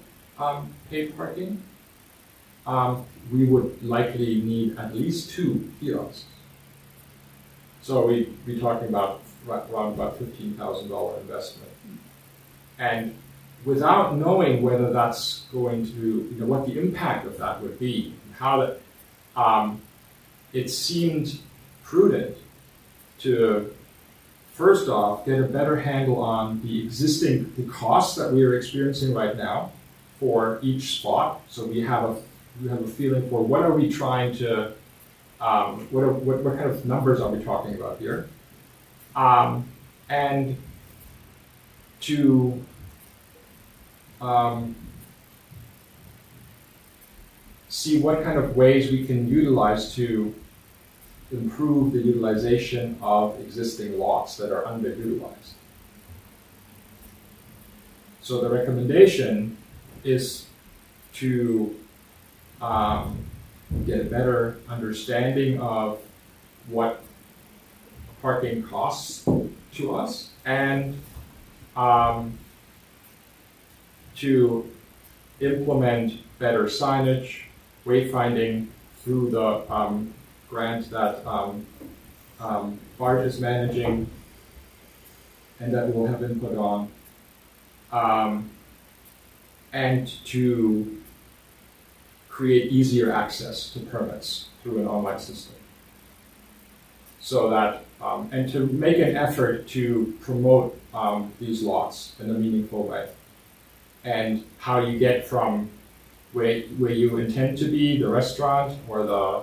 paid parking, we would likely need at least 2 kiosks. So we'd be talking about around about $15,000 investment. And without knowing whether that's going to, what the impact of that would be, how that, it seemed prudent to first off get a better handle on the costs that we are experiencing right now for each spot. So we have a feeling for what are we trying to, what kind of numbers are we talking about here, and to see what kind of ways we can utilize to improve the utilization of existing lots that are underutilized. So the recommendation is to get a better understanding of what parking costs to us, and to implement better signage, wayfinding through the grant that BART is managing and that we'll have input on, and to create easier access to permits through an online system. So that, and to make an effort to promote these lots in a meaningful way. And how you get from where you intend to be, the restaurant or the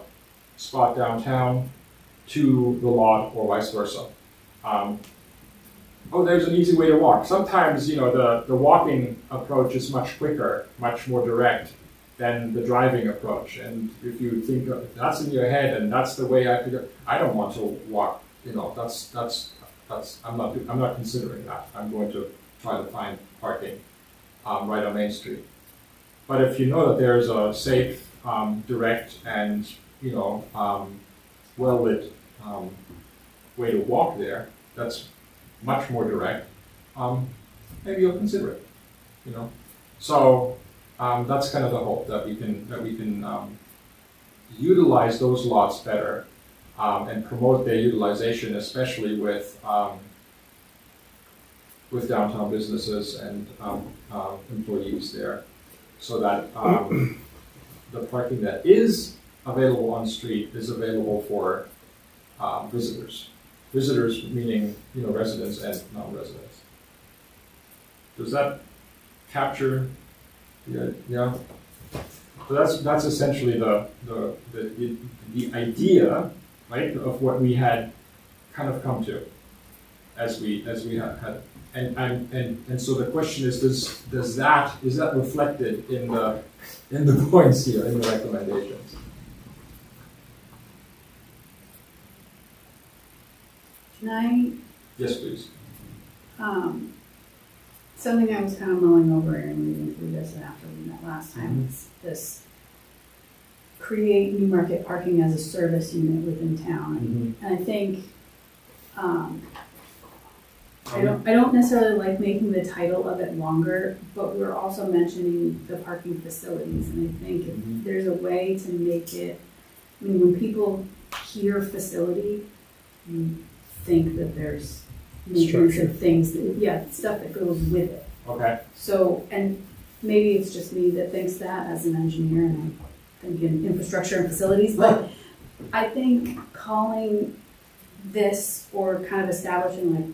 spot downtown, to the lot or vice versa. Oh, there's an easy way to walk. Sometimes, the walking approach is much quicker, much more direct than the driving approach. And if you think that's in your head and that's the way I have to go, I don't want to walk. I'm not considering that. I'm going to try to find parking right on Main Street. But if you know that there's a safe, direct, and well-lit way to walk there, that's much more direct, maybe you'll consider it. So that's kind of the hope, that we can utilize those lots better and promote their utilization, especially with downtown businesses and employees there, so that the parking that is available on street is available for visitors. Visitors meaning residents and non-residents. Does that capture? Yeah. So that's essentially the idea, right, of what we had kind of come to as we had. And so the question is, is that reflected in the points here, in the recommendations? Can I? Yes, please. Something I was kind of mulling over and reading through this after we met last time is this create Newmarket parking as a service unit within town. And I think I don't necessarily like making the title of it longer, but we're also mentioning the parking facilities, and I think if there's a way to make it, when people hear facility, you think that there's maintenance of things, stuff that goes with it. Okay. So, and maybe it's just me that thinks that as an engineer, and I think in infrastructure and facilities, but I think calling this, or kind of establishing like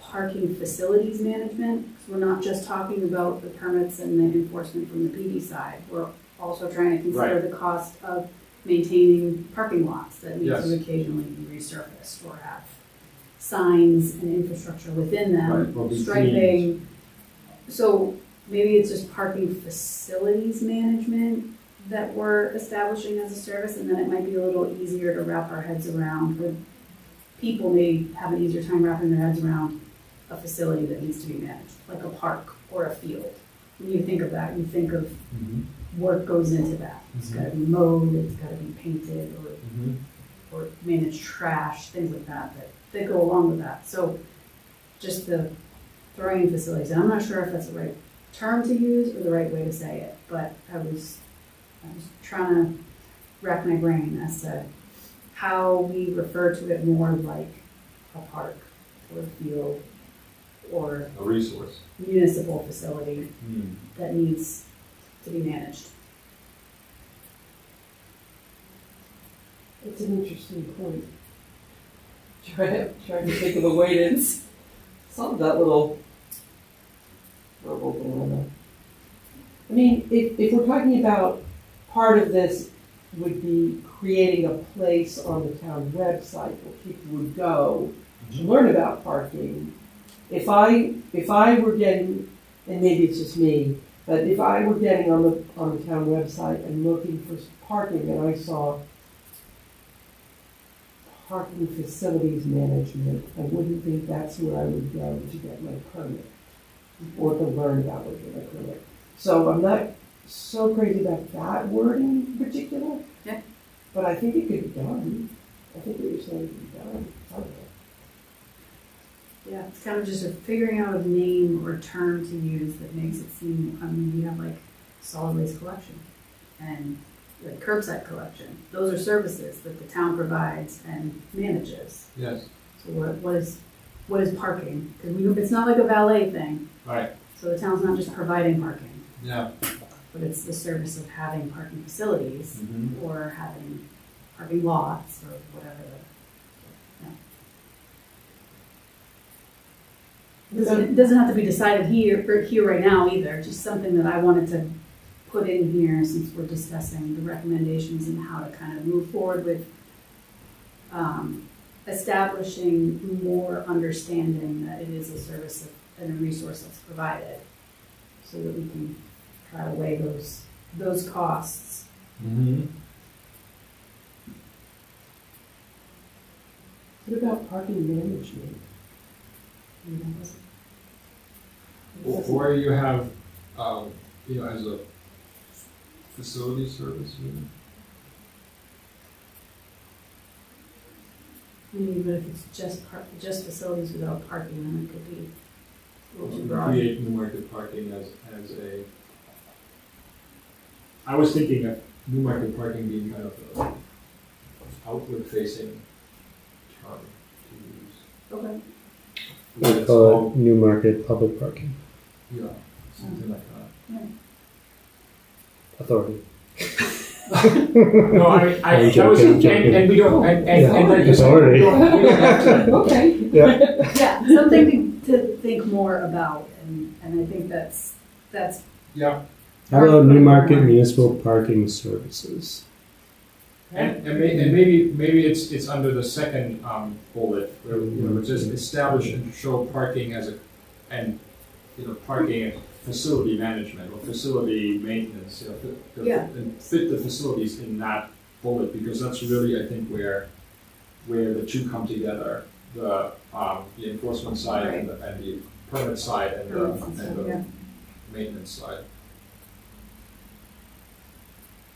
parking facilities management, because we're not just talking about the permits and the enforcement from the PD side, we're also trying to consider the cost of maintaining parking lots that need to occasionally be resurfaced or have signs and infrastructure within them, striping. So maybe it's just parking facilities management that we're establishing as a service, and then it might be a little easier to wrap our heads around, or people may have an easier time wrapping their heads around a facility that needs to be managed, like a park or a field. When you think of that, you think of work goes into that. It's got to be mowed, it's got to be painted, or manage trash, things like that that go along with that. So just the throwing in facilities, and I'm not sure if that's the right term to use or the right way to say it, but I was trying to rack my brain as to how we refer to it more like a park or a field or a resource, municipal facility that needs to be managed. It's an interesting point. Trying to think of a way to solve that little verbal dilemma. I mean, if we're talking about part of this would be creating a place on the town website where people would go to learn about parking. If I were getting, and maybe it's just me, but if I were getting on the town website and looking for parking and I saw parking facilities management, I wouldn't think that's where I would go to get my permit or to learn about what to get my permit. So I'm not so crazy about that wording in particular. Yeah. But I think it could be done. I think what you're saying could be done. Yeah, it's kind of just figuring out a name or a term to use that makes it seem, I mean, you have like solid waste collection and like curbside collection. Those are services that the town provides and manages. Yes. So what is parking? Because it's not like a valet thing. Right. So the town's not just providing parking, Yeah. but it's the service of having parking facilities Mm-hmm. or having parking lots or whatever. It doesn't have to be decided here right now either, just something that I wanted to put in here since we're discussing the recommendations and how to kind of move forward with establishing more understanding that it is a service and a resource that's provided so that we can try to weigh those costs. Mm-hmm. What about parking management? Or you have, as a facility service, maybe? But if it's just facilities without parking, then it could be a little too broad. Create Newmarket parking as a. I was thinking of Newmarket parking being kind of an outward-facing term to use. Okay. We call it Newmarket public parking Yeah, something like that. authority. No, I was joking, thinking, and we don't, and like you said, Authority. we don't have to. Okay. Yeah. Yeah, something to think more about, and I think that's Yeah, How about Newmarket municipal parking services? and maybe it's under the second bullet where it says establish and show parking parking and facility management or facility maintenance. And fit the facilities in that bullet because that's really I think where the two come together. The enforcement side and the permit side and the maintenance side.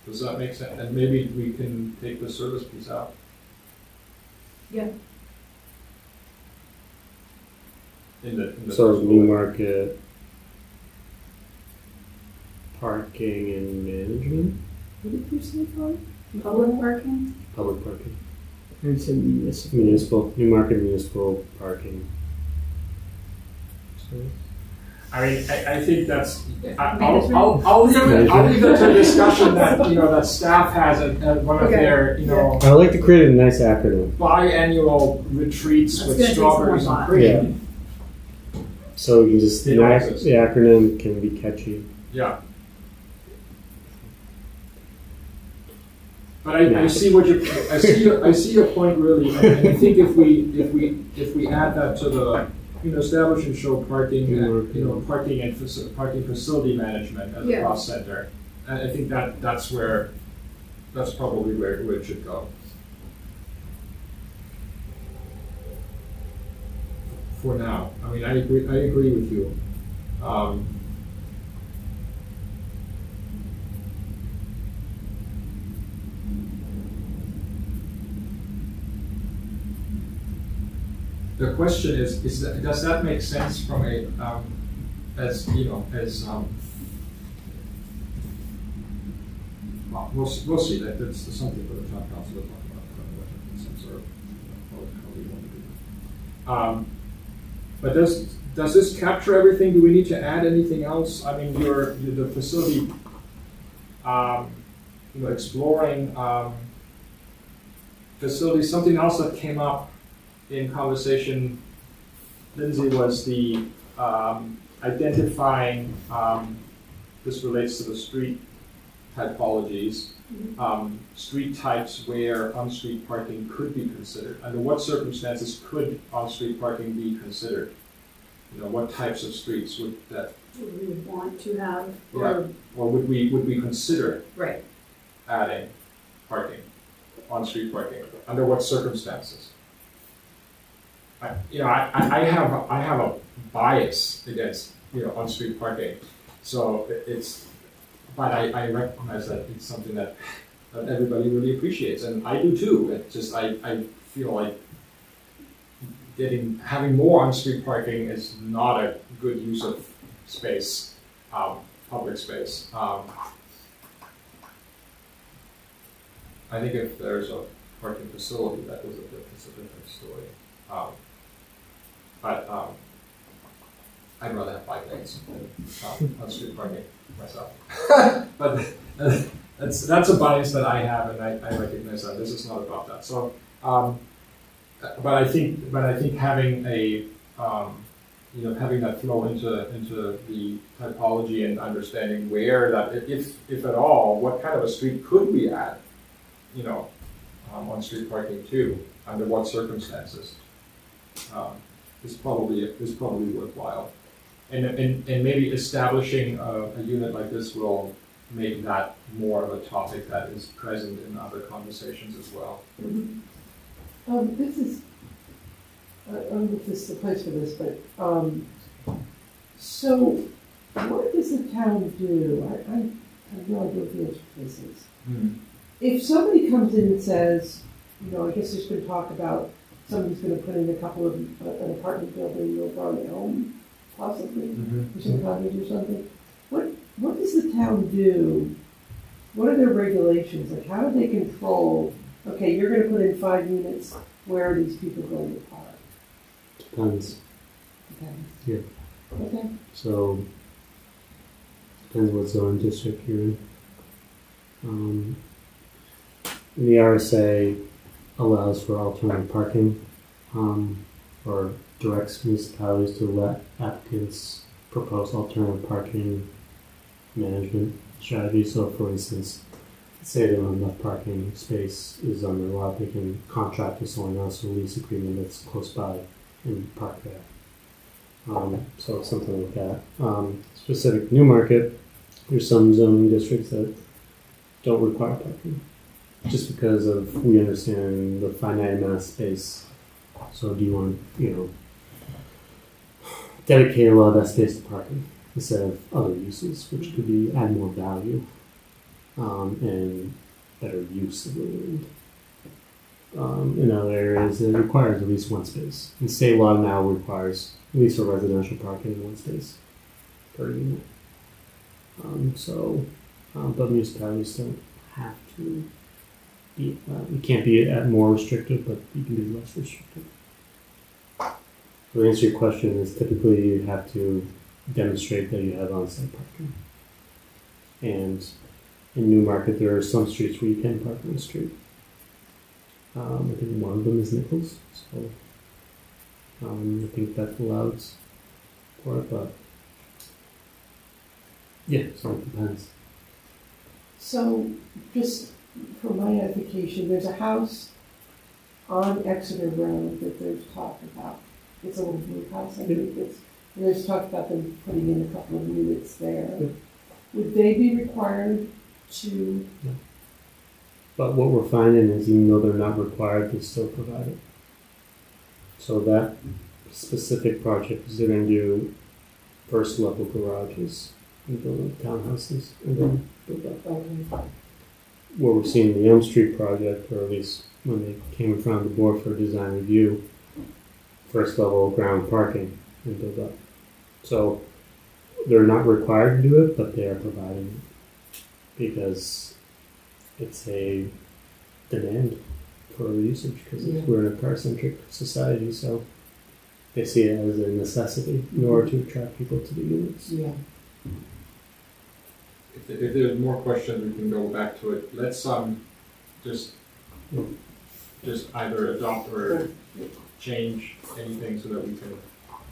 Does that make sense? And maybe we can take the service piece out. Yeah. In the So first bullet. Newmarket parking and management? What did you say, Paul? public parking. Public parking. And so municipal. Municipal, Newmarket municipal parking. So, I mean, I think that's. Management? I'll leave it to a discussion that that staff has at one of Okay. their I would like to create a nice acronym. biannual retreats That's with gonna take some more strawberries and thought. cream. So you can just, the Synopsis. acronym can be catchy. Yeah. But I see what I see your point really, and I think if we add that to the establish and show parking parking and parking facility management as a cost center, and I think that's probably where it should go. For now, I mean, I agree with you. The question is does that make sense from a well, we'll see. That's something for the town council to talk about. What makes sense or how we want to do it. But does this capture everything? Do we need to add anything else? I mean, the facility, exploring facilities, something else that came up in conversation, Lindsay, was the identifying, this relates to the street typologies, street types where on-street parking could be considered. Under what circumstances could on-street parking be considered? You know, what types of streets would that? Would we want to have, Yeah. Or would we consider right, adding parking, on-street parking? Under what circumstances? I have a bias against, on-street parking, so but I recognize that it's something that everybody really appreciates, and I do too. It just, I feel like having more on-street parking is not a good use of space, public space. I think if there's a parking facility, it's a different story. But I'd rather have bike lanes than on-street parking myself. But that's a bias that I have, and I recognize that this is not about that. So, but I think having having that flow into the typology and understanding where that, if at all, what kind of a street could we add, on street parking too, under what circumstances, is probably worthwhile, and maybe establishing a unit like this will make that more of a topic that is present in other conversations as well. This is, I don't know if this is the place for this, but, so what does the town do? I have no idea what the answer to this is. If somebody comes in and says, I guess there's been talk about somebody's going to put in a couple of, an apartment building over on Elm, possibly, or some cottage or something. What does the town do? What are their regulations? Like, how do they control, okay, you're going to put in 5 units, where are these people going to park? Depends. Depends. Yeah. Okay. So, depends what zoning district you're in. The RSA allows for alternative parking, or directs municipalities to let applicants propose alternative parking management strategies. So, for instance, say they don't have enough parking space is on their lot, they can contract with someone else or lease agreement that's close by and park there. So something like that. Specific to Newmarket, there's some zoning districts that don't require parking, just because of, we understand the finite amount of space. So do you want to, dedicate a lot of that space to parking instead of other uses, which could be add more value and better use of the land. In other areas, it requires at least one space. And state law now requires at least for residential parking in one space per unit. But municipalities don't have to be, you can't be more restrictive, but you can be less restrictive. To answer your question, is typically you have to demonstrate that you have on-site parking. And in Newmarket, there are some streets where you can park on the street. I think one of them is Nichols, so I think that allows for it, but yeah, so it depends. So, just for my edification, there's a house on Exeter Road that there's talk about. It's a little blue house, I think and there's talk about them putting in a couple of units there. Yeah. Would they be required to? No. But what we're finding is, even though they're not required, they still provide it. So that specific project is they're going to do first level garages and build up townhouses and then build up. What we're seeing in the Elm Street project, or at least when they came in front of the board for design review, first level ground parking and build up. So they're not required to do it, but they are providing it because it's a demand for usage, because we're in a car-centric society, so they see it as a necessity in order to attract people to the units. Yeah. If there's more questions, we can go back to it. Let's just just either adopt or change anything so that we can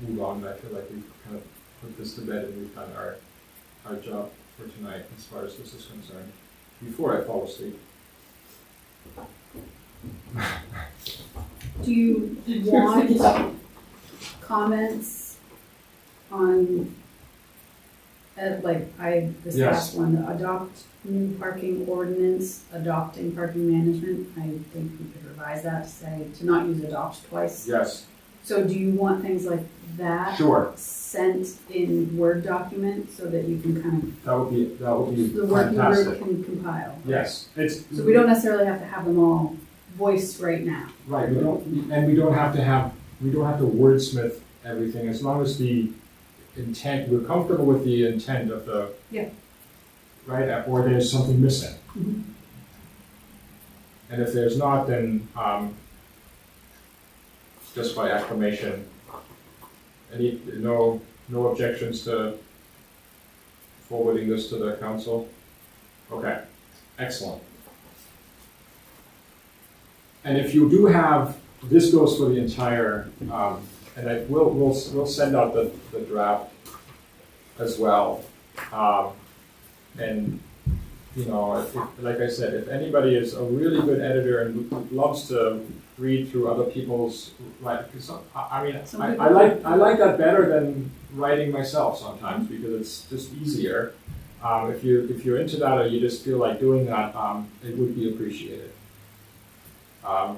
move on. I feel like we've kind of put this to bed and we've done our job for tonight as far as this is concerned, before I fall asleep. Do you want comments on, this Yes. last one, adopt new parking ordinance, adopting parking management? I think we could revise that to say, to not use adopt twice. Yes, So do you want things like that sure. sent in Word document so that you can kind That would be of, the working group fantastic. can compile? Yes, it's So we don't necessarily have to have them all voiced right now. right. We don't have to wordsmith everything as long as the intent. We're comfortable with the intent of the right, or there's something missing. Mhm. And if there's not, then just by acclamation. No objections to forwarding this to the council? Okay, excellent. And if you do have, this goes for the entire, and we'll send out the draft as well. And like I said, if anybody is a really good editor and loves to read through other people's, I like that better than writing myself sometimes because it's just easier. If you're into that or you just feel like doing that, it would be appreciated.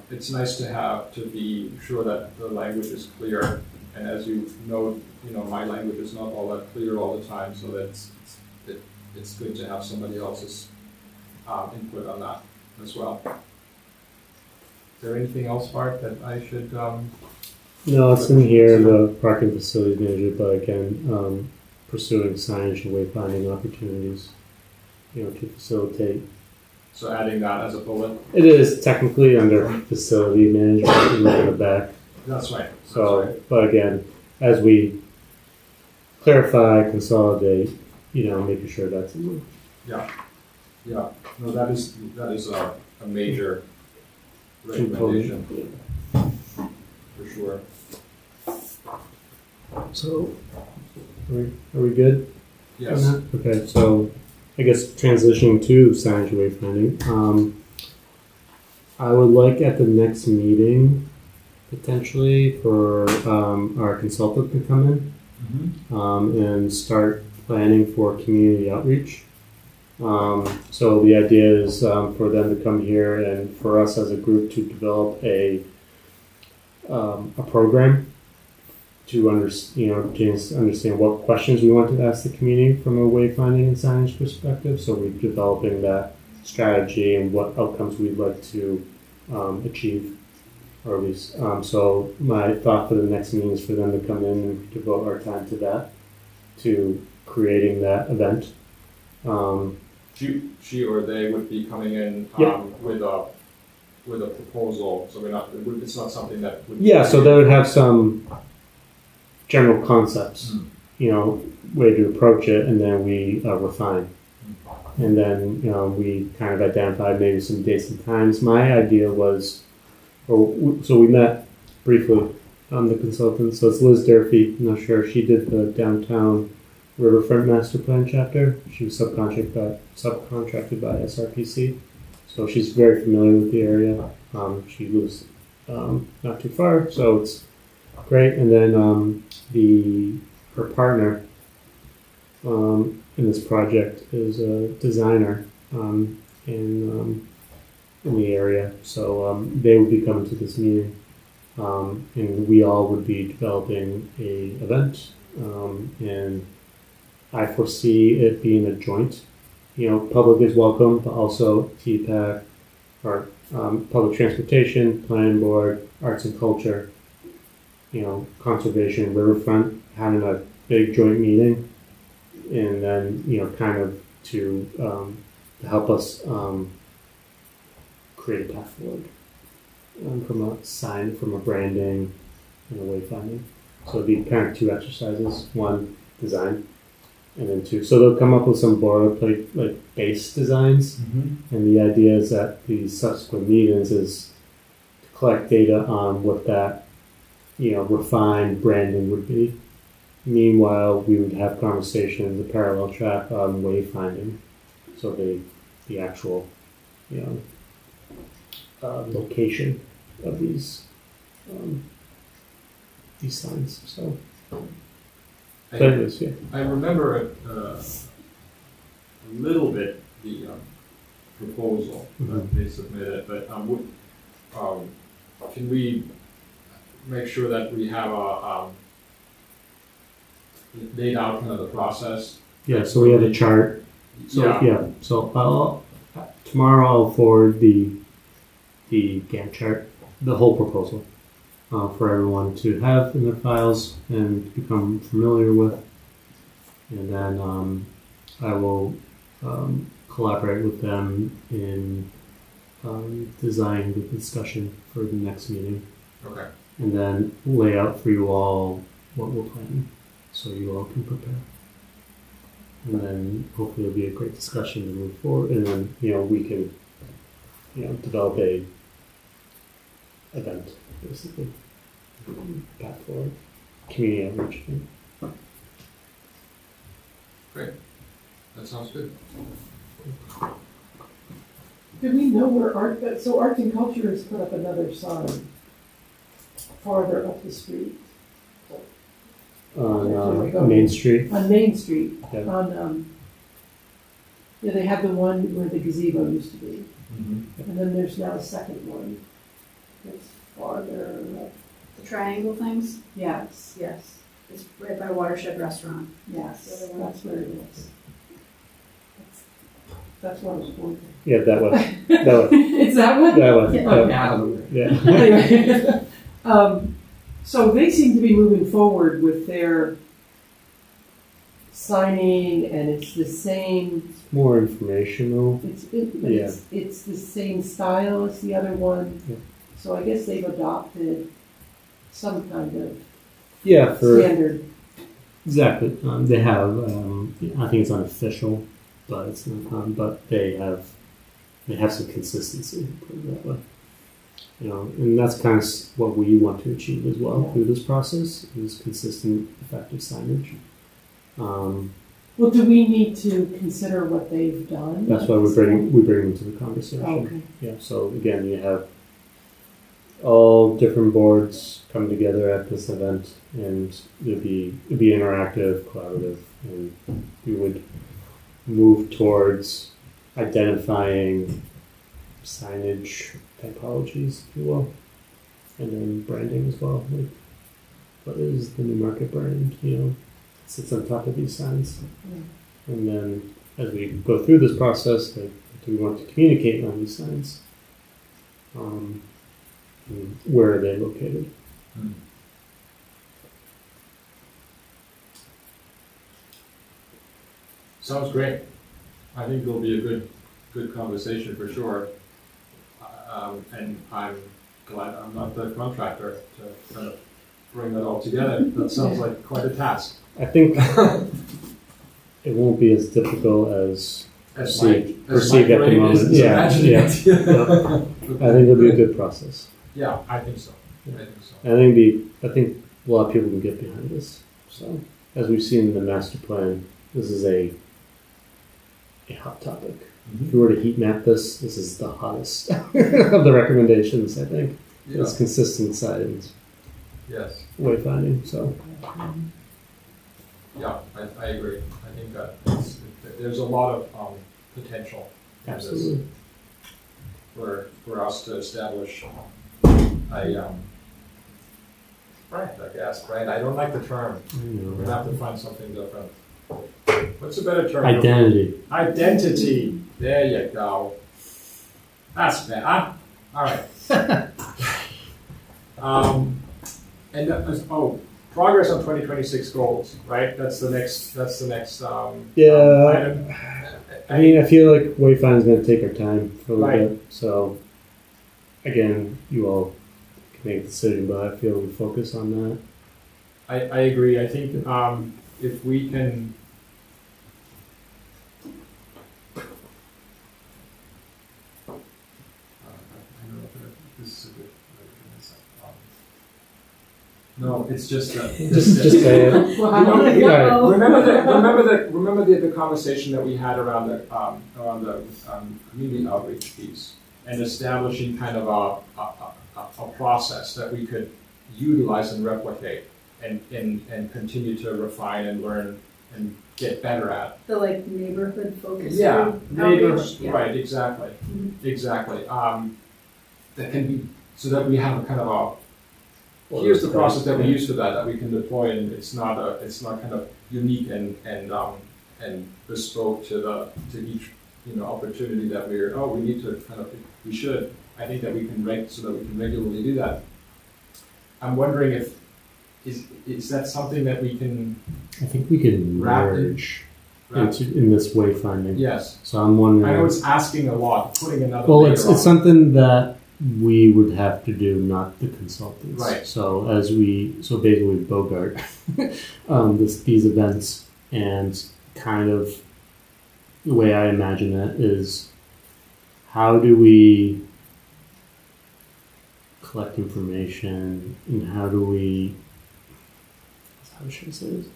It's nice to be sure that the language is clear, and as you know, my language is not all that clear all the time, so it's good to have somebody else's input on that as well. Is there anything else, Bart, that I should? No, it's in here, the parking facilities manager, but again, pursuing signage and wayfinding opportunities, to facilitate. So adding that as a bullet. It is technically under facility management, you look in the back. That's right. So, but again, as we clarify, consolidate, making sure that's in there. Yeah. No, that is a major recommendation for sure. So, are we good? Yes. on that? Okay, so I guess transitioning to signage wayfinding. I would like at the next meeting potentially for our consultant to come in and start planning for community outreach. So the idea is for them to come here and for us as a group to develop a program to understand what questions we want to ask the community from a wayfinding and signage perspective. So we're developing that strategy and what outcomes we'd like to achieve, or at least. So my thought for the next meeting is for them to come in and devote our time to that, to creating that event. She or they would be coming in with a proposal. So it's not something that would. Yeah, so they would have some general concepts, way to approach it, and then we refine. And then, we kind of identified maybe some dates and times. My idea was, so we met briefly, the consultant. So it's Liz Durfee, I'm not sure, she did the downtown Riverfront Master Plan chapter. She was subcontracted by SRPC. So she's very familiar with the area. She lives not too far, so it's great. And then her partner in this project is a designer in the area, so they would be coming to this meeting, and we all would be developing a event, and I foresee it being a joint. Public is welcome, but also TPAC or public transportation, planning board, arts and culture, conservation, riverfront, having a big joint meeting, and then kind of to help us create a path forward from a sign, from a branding, and a wayfinding. So it'd be kind of two exercises: one, design, and then two. So they'll come up with some boilerplate like base designs, and the idea is that the subsequent meetings is to collect data on what that, refined branding would be. Meanwhile, we would have conversations, a parallel track on wayfinding. So the actual, location of these signs. So, I, that is, yeah. I remember a little bit the proposal that they submitted, but can we make sure that we have a laid out kind of the process? Yeah, so we have a chart. So so tomorrow I'll forward the Gantt chart, the whole proposal, for everyone to have in their files and become familiar with, and then I will collaborate with them in designing the discussion for the next meeting. Okay. And then lay out for you all what we're planning, so you all can prepare. And then hopefully it'll be a great discussion to move forward, and then we can develop a event basically, path forward, community outreach thing. Great. That sounds good. Do we know where Arts and Culture has put up another sign farther up the street? On Main Street. On Main Street, Yeah. They have the one where the gazebo used to be, Mm-hmm. and then there's now a second one that's farther up. The triangle things? Yes, It's right by Watershed Restaurant. yes, that's where it is. That's what I was pointing. Yeah, that way. That way. Is that what? That way. Yeah. That way. Out of the way. Yeah. Anyway, so they seem to be moving forward with their signing, and it's the same. More informational. It's the same style as the other one. Yeah. So I guess they've adopted some kind of For standard. exactly. They have. I think it's unofficial, but it's not. But they have some consistency. Put it that way. And that's kind of what we want to achieve as well through this process, is consistent, effective signage. Well, do we need to consider what they've done? That's why we bring them into the conversation. Oh, okay. Yeah. So again, you have all different boards come together at this event, and it'd be interactive, collaborative, and we would move towards identifying signage typologies, if you will, and then branding as well. Like, what is the Newmarket brand? Sits on top of these signs, and then as we go through this process, like, do we want to communicate on these signs? And where are they located? Sounds great. I think it'll be a good conversation for sure. And I'm glad I'm not the contractor to kind of bring that all together. That sounds like quite a task. I think it won't be as difficult as perceived at the moment. Yeah. I think it'll be a good process. Yeah, I think so. I think a lot of people can get behind this. So, as we've seen in the master plan, this is a hot topic. Mm-hmm. If you were to heat map this is the hottest of the recommendations, I think. Yeah. It's consistent signage, Yes. wayfinding. So, Yeah, I agree. I think that there's a lot of potential in this absolutely. for us to establish a brand, I guess. Brand. I don't like the term. We're gonna have to find something different. What's a better term? Identity. Identity. There you go. That's better. All right. Progress on 2026 goals. Right. That's the next. Item. I mean, I feel like wayfinding is going to take our time for a little Right. bit. So, again, you all can make a decision, but I feel we focus on that. I agree. I think if we can. I don't know if this is a good No, it's just Just say it. Wow. Remember the conversation that we had around the community outreach piece and establishing kind of a process that we could utilize and replicate and continue to refine and learn and get better at. The like neighborhood focus. Yeah, neighborhood, outreach. Yeah. right, exactly, Mhm. exactly. That can be, so that we have a kind of here's the process that we use for that we can deploy, and it's not kind of unique and bespoke to each opportunity that we need to we should. I think that we can so that we can regularly do that. I'm wondering if is that something that we can I think we can wrap merge in this wayfinding. Yes. So I'm wondering. I know it's asking a lot, putting another. Well, layer it's on. something that we would have to do, not the consultants. Right. So basically Bogart these events, and kind of the way I imagine it is, how do we collect information, and how should I say this?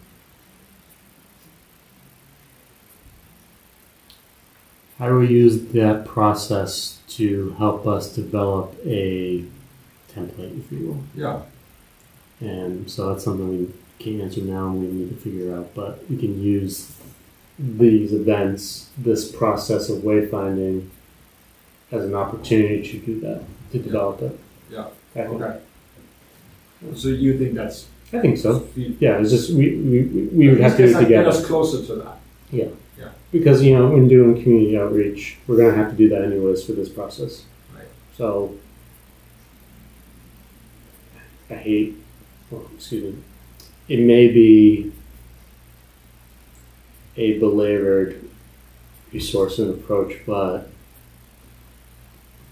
How do we use that process to help us develop a template, if you will? Yeah. And so that's something we can't answer now, and we need to figure out. But we can use these events, this process of wayfinding, as an opportunity to do that, to develop it. Yeah. Okay. So you think that's? I think so. Yeah, it's just we would have to do it Get together. us closer to that. Yeah. Because, when doing community outreach, we're going to have to do that anyways for this process. Right. So, it may be a belabored resource and approach, but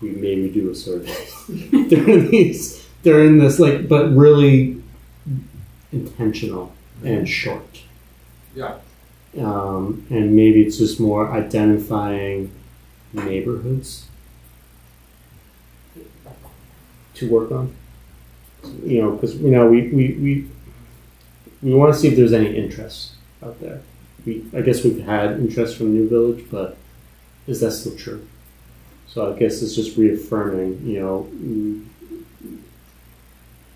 we maybe do a survey during this, but really intentional and short. Yeah. And maybe it's just more identifying neighborhoods to work on. Because we want to see if there's any interest out there. I guess we've had interest from New Village, but is that still true? So I guess it's just reaffirming,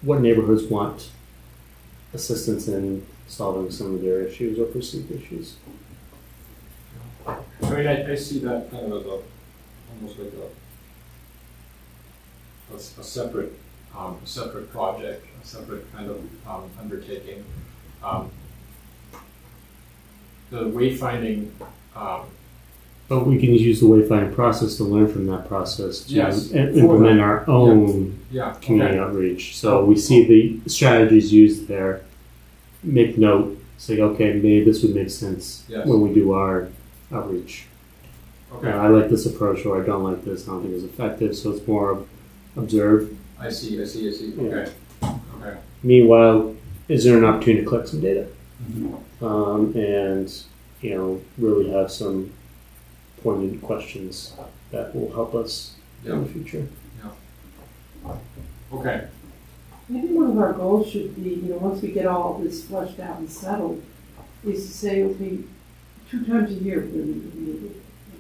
what neighborhoods want assistance in solving some of their issues or perceived issues. I mean, I see that kind of as almost like a separate project, a separate kind of undertaking. The wayfinding. But we can use the wayfinding process to learn from that process to Yes, implement our own community okay. outreach. So we see the strategies used there, make note, say, okay, maybe this would make sense Yes. when we do our outreach. Okay. I like this approach, or I don't like this, I don't think it's effective, so it's more of observe. I see. Yeah. Okay. Okay. Meanwhile, is there an opportunity to collect some data? Mm-hmm. And really have some poignant questions that will help us in the future. Okay. Maybe one of our goals should be, once we get all this fleshed out and settled, is to say, okay, 2 times a year,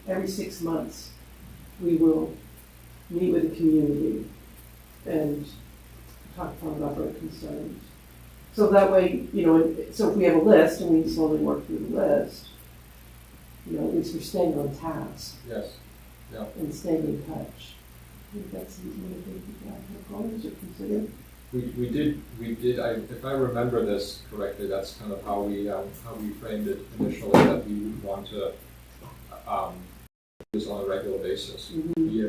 every 6 months, we will meet with the community and talk about their concerns. So that way, so if we have a list and we slowly work through the list, at least we're staying on task. Yes. Yeah. And staying in touch. I think that's one of the things we have goals or consider. We did. If I remember this correctly, that's kind of how we framed it initially. That we would want to do this on a regular basis. Mm-hmm.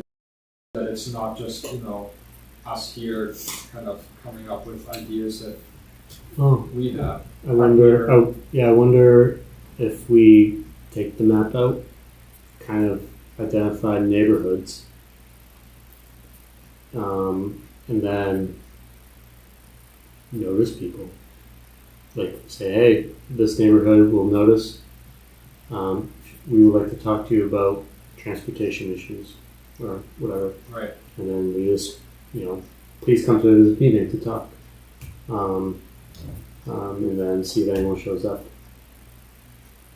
That it's not just us here kind of coming up with ideas that we have. I wonder if we take the map out, kind of identify neighborhoods, and then notice people. Like, say, hey, this neighborhood will notice. We would like to talk to you about transportation issues or whatever. Right. And then we just, please come to this meeting to talk. and then see if anyone shows up.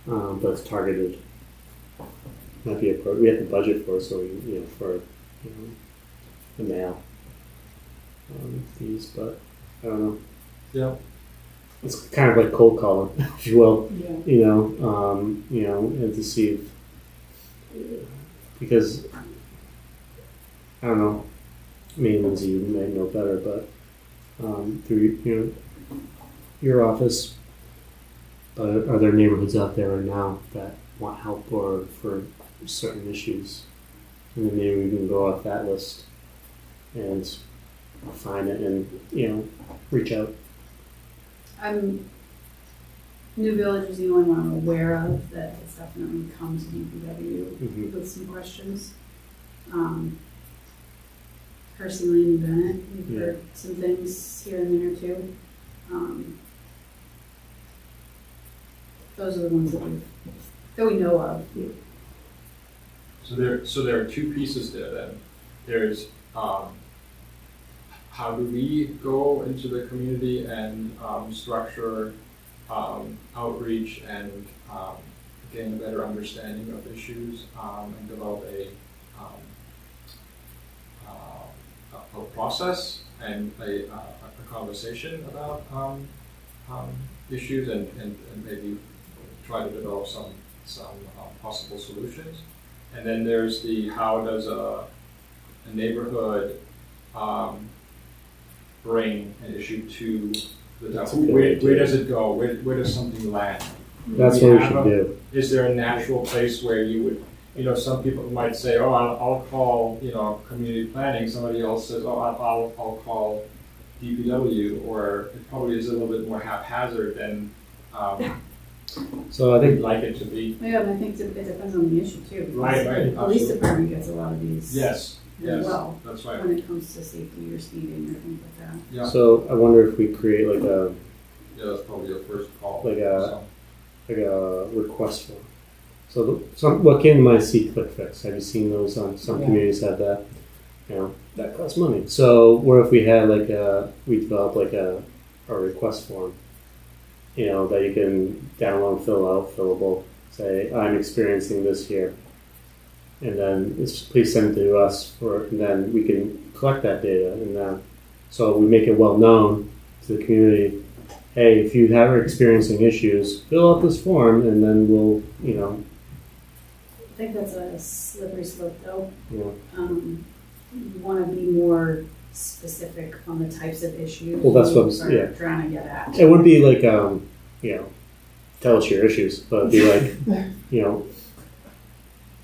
But it's targeted. Might be appropriate. We have the budget for it, so for the mail fees, but I don't know. Yeah. It's kind of like cold calling, if you will. Yeah. And to see because I don't know. I mean, Lindsay, you may know better, but through your office, are there neighborhoods out there right now that want help or for certain issues? And then maybe we can go off that list and find it and reach out. New Village is the only one I'm aware of that has definitely come to DPW Mm-hmm. with some questions. Percy Lane and Bennett, we've heard some things here and there too. Those are the ones that we know of. So there are two pieces there then. There's how do we go into the community and structure outreach and gain a better understanding of issues and develop a process and a conversation about issues and maybe try to develop some possible solutions. And then there's the how does a neighborhood bring an issue to the town? Where does it go? Where does something land? That's what we should do. Is there a natural place where you would, some people might say, oh, I'll call, community planning. Somebody else says, oh, I'll call DPW, or it probably is a little bit more haphazard than So I think we'd like it to be. Yeah, and I think it depends on the issue too. Because Right, the police absolutely. department gets a lot of these Yes, as well that's right. when it comes to safety or speeding or things like that. Yeah, So I wonder if we create like a that's probably your first call. Like So, request form. So what came to mind is click fix. Have you seen those on some Yeah. communities have that? That costs money. So what if we had we develop like a request form, that you can download, fill out, fillable, say I'm experiencing this here. And then please send it to us and then we can collect that data and so we make it well known to the community. Hey, if you are experiencing issues, fill out this form, and then we'll, I think that's a slippery slope though. you You want to be more specific on the types of issues Well, that's you what I'm- are yeah. trying to get at. It wouldn't be like, tell us your issues, but it'd be like,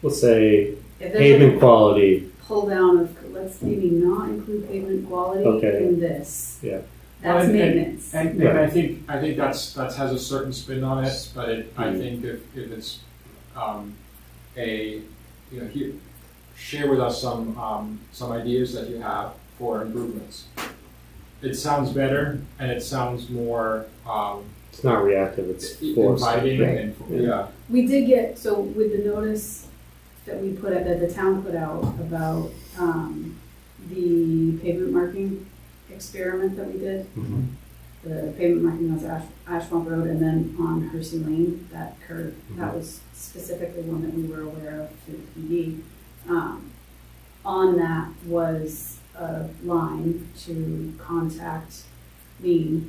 let's say If there's pavement a quality. pull down of, let's maybe not include pavement quality Okay. in this. Yeah. That's And- maintenance. And Right. I think that has a certain spin on it, but I think if it's share with us some ideas that you have for improvements. It sounds better and it sounds more It's not reactive, it's forced. inviting Right. and Yeah. We did get, so with the notice that we put out, that the town put out about the pavement marking experiment that we did, Mhm. the pavement marking on Ashmont Road and then on Hersey Lane, that curve, that was specifically one that we were aware of through the PD. On that was a line to contact me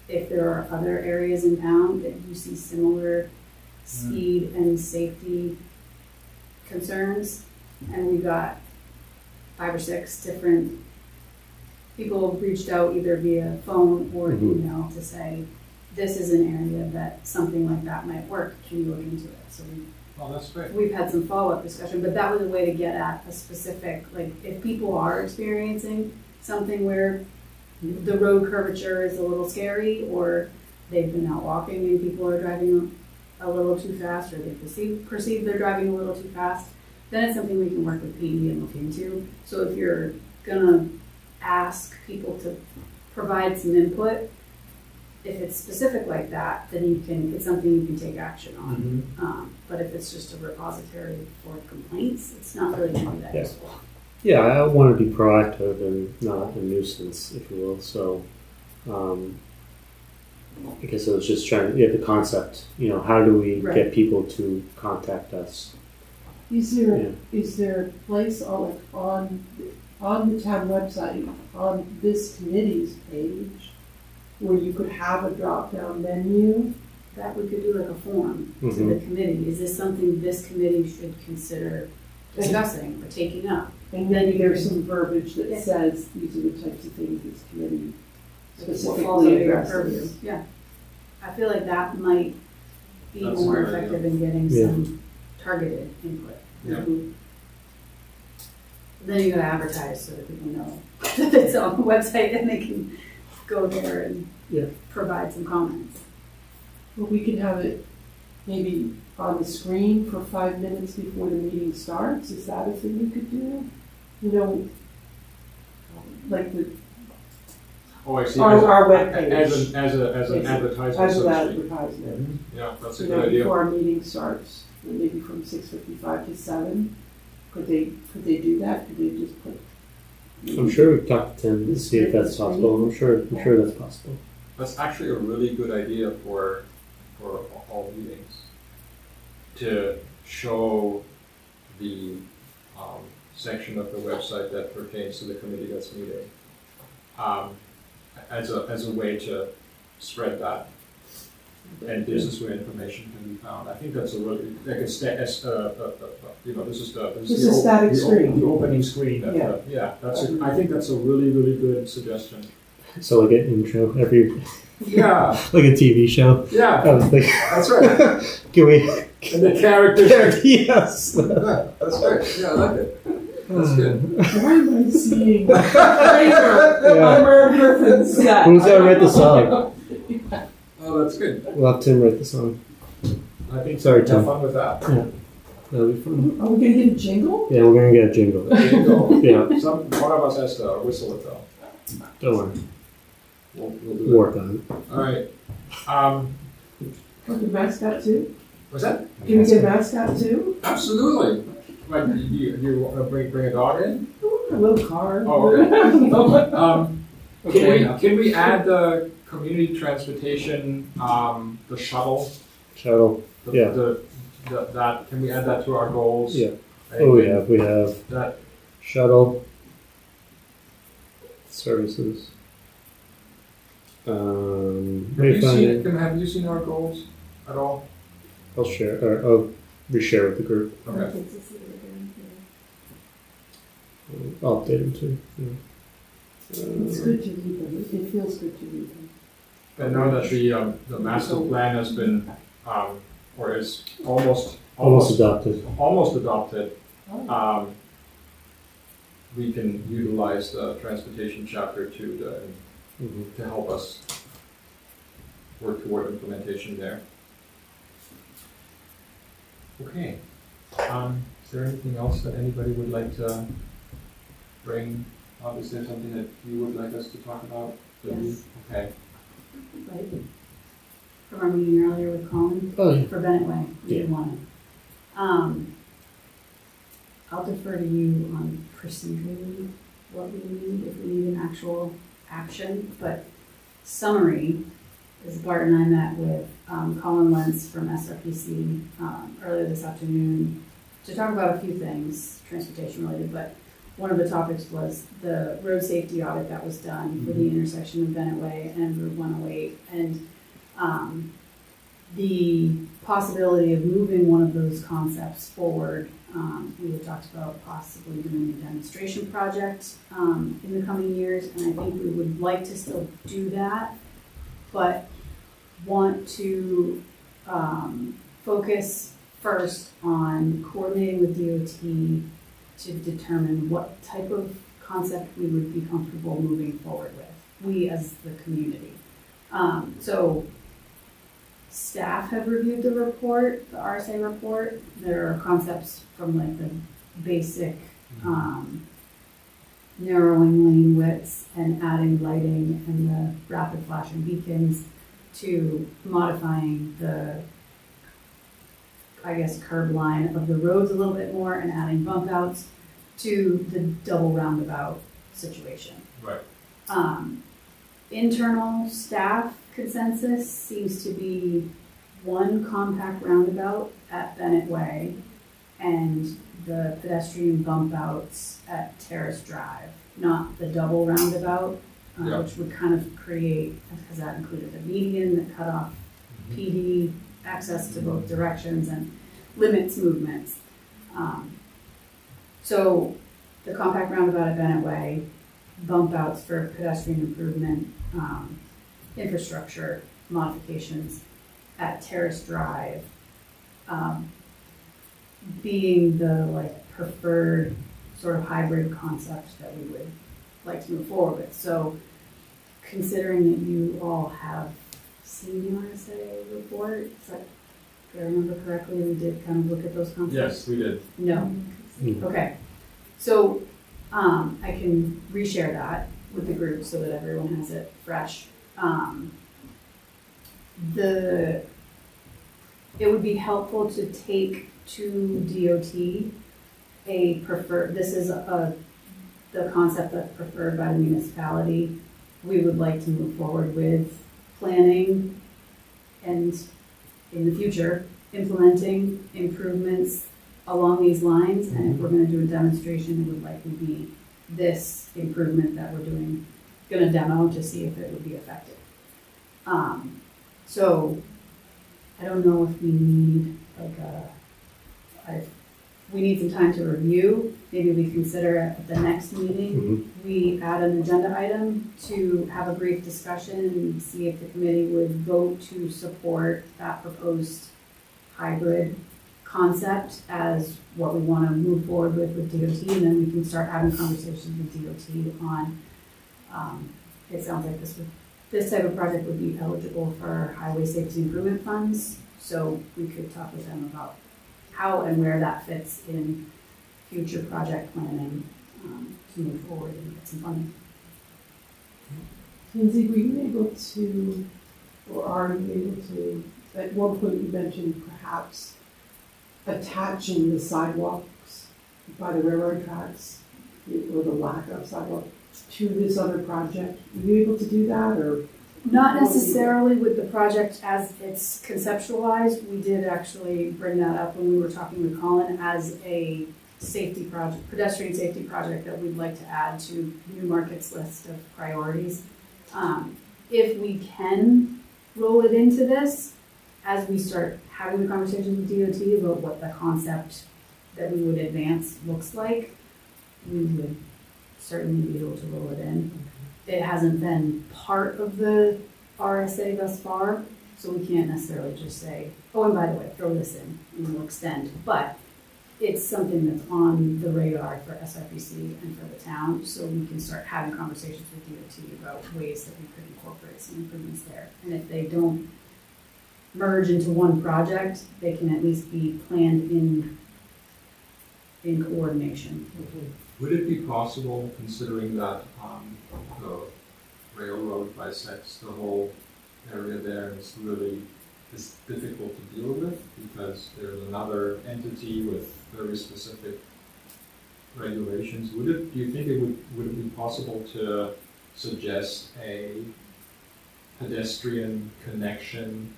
if there are other areas in town that you see similar speed and safety concerns. And we got 5 or 6 different people reached out either via phone or Mhm. email to say, this is an area that something like that might work, can you look into it? So oh, that's great. we've had some follow-up discussion, but that was a way to get at a specific, like, if people are experiencing something where the road curvature is a little scary, or they've been out walking and people are driving a little too fast, or they perceive they're driving a little too fast, then it's something we can work with PD and look into. So if you're gonna ask people to provide some input, if it's specific like that, then it's something you can take action on. But if it's just a repository for complaints, it's not really gonna be that Yeah. useful. Yeah, I want to be proactive and not a nuisance, if you will. So, I guess I was just trying to get the concept. How do we Right. get people to contact us? Is there Yeah. is there a place on the town website on this committee's page where you could have a drop down menu? That we could do like a form to Mhm. the committee. Is this something this committee should consider discussing or taking up? And maybe there's some verbiage that Yeah. says these are the types of things this committee What falls specifically under your purview? addresses. Yeah. I feel like that might be That's a more good idea. effective in getting Yeah. some targeted input. Yeah. Mhm. Then you gotta advertise so that people know that it's on the website and they can go there and Yeah. provide some comments. Well, we can have it maybe on the screen for 5 minutes before the meeting starts. Is that a thing you could do? Like Oh, I see. our webpage. As an advertisement, As so an to speak. advertisement. Yeah, that's a good idea. Before our meeting starts, maybe from 6:55 to 7. Could they do that? Could they just put? I'm sure we talked to Tim to see if that's possible. I'm sure that's possible. That's actually a really good idea for all meetings, to show the section of the website that pertains to the committee that's meeting, as a way to spread that. And this is where information can be found. I think that's a really, like a this Just a static screen. The opening screen. Yeah. I think that's a really, really good suggestion. So like an intro every Yeah, like a TV show. yeah, I was thinking, that's right. can we? And the characters. Yes. Yeah, that's right. Yeah, I like it. That's good. Why am I seeing Kramer on Merv Griffin's set? Who's gonna write the song? Oh, that's good. We'll have Tim write the song. I think Sorry, have Tim. fun with that. That'll be fun. Are we gonna get a jingle? Yeah, we're gonna get a jingle. Bingo. Yeah, One of us has to whistle it though. don't worry. We'll do We'll work on it. it. All right. Like a mascot too? What's that? Can we get a mascot too? Absolutely. Like, you want to bring a dog in? A little car. Oh, okay. Okay. Can we add the community transportation, the shuttle? Shuttle. Yeah. That, can we add that to our goals? Yeah. Oh, we have That, shuttle services. have you seen our goals at all? I'll share, or I'll reshare with the group. Okay. I'll update them too. Yeah. It's good to read them. It feels good to read them. I know that the master plan has been, or is almost adopted. almost adopted. We can utilize the transportation chapter to help us work toward implementation there. Okay. Is there anything else that anybody would like to bring up? Is there something that you would like us to talk about? Yes. Okay. Right? From our meeting earlier with Colin Oh, yeah. for Bennett Way, we Yeah. didn't want it. I'll defer to you on procedurally what we need, if we need an actual action, but summary is Bart and I met with Colin Lentz from SRPC earlier this afternoon to talk about a few things, transportation related, but one of the topics was the road safety audit that was done for the intersection of Bennett Way and Route 108, and the possibility of moving one of those concepts forward. We had talked about possibly doing a demonstration project in the coming years, and I think we would like to still do that, but want to focus first on coordinating with DOT to determine what type of concept we would be comfortable moving forward with, we as the community. So staff have reviewed the report, the RSA report. There are concepts from like the basic narrowing lane widths and adding lighting and the rapid flashing beacons to modifying the, I guess, curb line of the roads a little bit more and adding bump outs to the double roundabout situation. Right. internal staff consensus seems to be one compact roundabout at Bennett Way and the pedestrian bump outs at Terrace Drive, not the double roundabout, Yeah. which would kind of create, because that included a median that cut off PD access to both directions and limits movements. So the compact roundabout at Bennett Way, bump outs for pedestrian improvement, infrastructure modifications at Terrace Drive, being the like preferred sort of hybrid concept that we would like to move forward with. So considering that you all have seen the RSA report, is that, if I remember correctly, we did kind of look at those concepts? Yes, we did. No? Okay. So I can reshare that with the group so that everyone has it fresh. It would be helpful to take to DOT a preferred, this is the concept that's preferred by the municipality. We would like to move forward with planning and in the future, implementing improvements along these lines. And if we're gonna do a demonstration, it would likely be this improvement that we're gonna demo to see if it would be effective. So I don't know if we need we need some time to review. Maybe we consider at the next meeting, we add an agenda item to have a brief discussion and see if the committee would vote to support that proposed hybrid concept as what we want to move forward with DOT, and then we can start having conversations with DOT on, it sounds like this type of project would be eligible for highway safety improvement funds, so we could talk with them about how and where that fits in future project planning to move forward and get some funding. Lindsay, were you able to, or are you able to, at one point you mentioned perhaps attaching the sidewalks by the railroad tracks, or the lack of sidewalk, to this other project? Were you able to do that, or? Not necessarily with the project as it's conceptualized. We did actually bring that up when we were talking with Colin as a safety project, pedestrian safety project that we'd like to add to Newmarket's list of priorities. If we can roll it into this, as we start having the conversations with DOT about what the concept that we would advance looks like, we would certainly be able to roll it in. It hasn't been part of the RSA thus far, so we can't necessarily just say, oh, and by the way, throw this in and we'll extend. But it's something that's on the radar for SRPC and for the town, so we can start having conversations with DOT about ways that we could incorporate some improvements there. And if they don't merge into one project, they can at least be planned in coordination. Would it be possible, considering that the railroad bisects the whole area there, and it's difficult to deal with because there's another entity with very specific regulations? Do you think would it be possible to suggest a pedestrian connection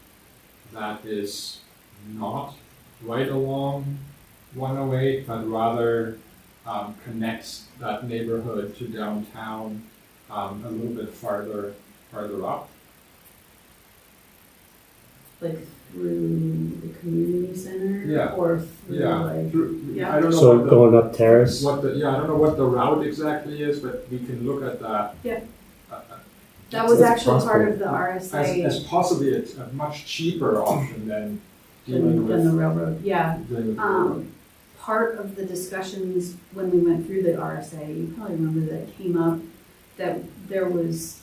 that is not right along 108, but rather connects that neighborhood to downtown a little bit farther up? Like through the community center? Yeah. Or through I don't know. So going up Terrace? I don't know what the route exactly is, but we can look at that. Yeah. That was That's actually possible. part of the RSA As possibly a much cheaper option than dealing than the with railroad. Yeah. dealing with the railroad. Part of the discussions when we went through the RSA, you probably remember that it came up that there's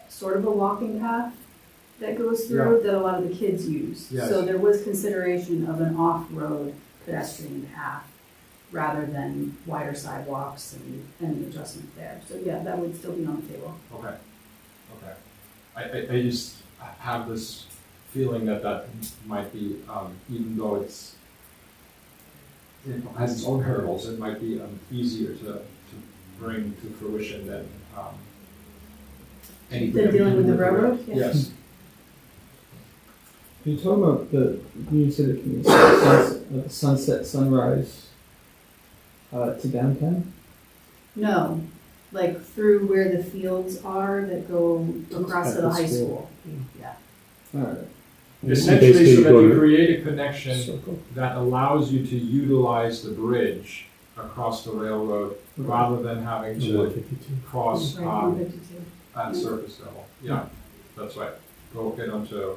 sort of a walking path that goes through that a lot of the kids use. Yes. So there was consideration of an off-road pedestrian path rather than wider sidewalks and the adjustment there. So yeah, that would still be on the table. Okay. I just have this feeling that might be, even though it has its own hurdles, it might be easier to bring to fruition than They're dealing with the railroad? Yes. Are you talking about you said the sunset, sunrise to downtown? No, like through where the fields are that go across to the high school. Alright. Essentially, Basically so that going you to- create a connection Circle. that allows you to utilize the bridge across the railroad rather than having to 152. cross Right, 152. at surface level. Yeah, that's right. Go get onto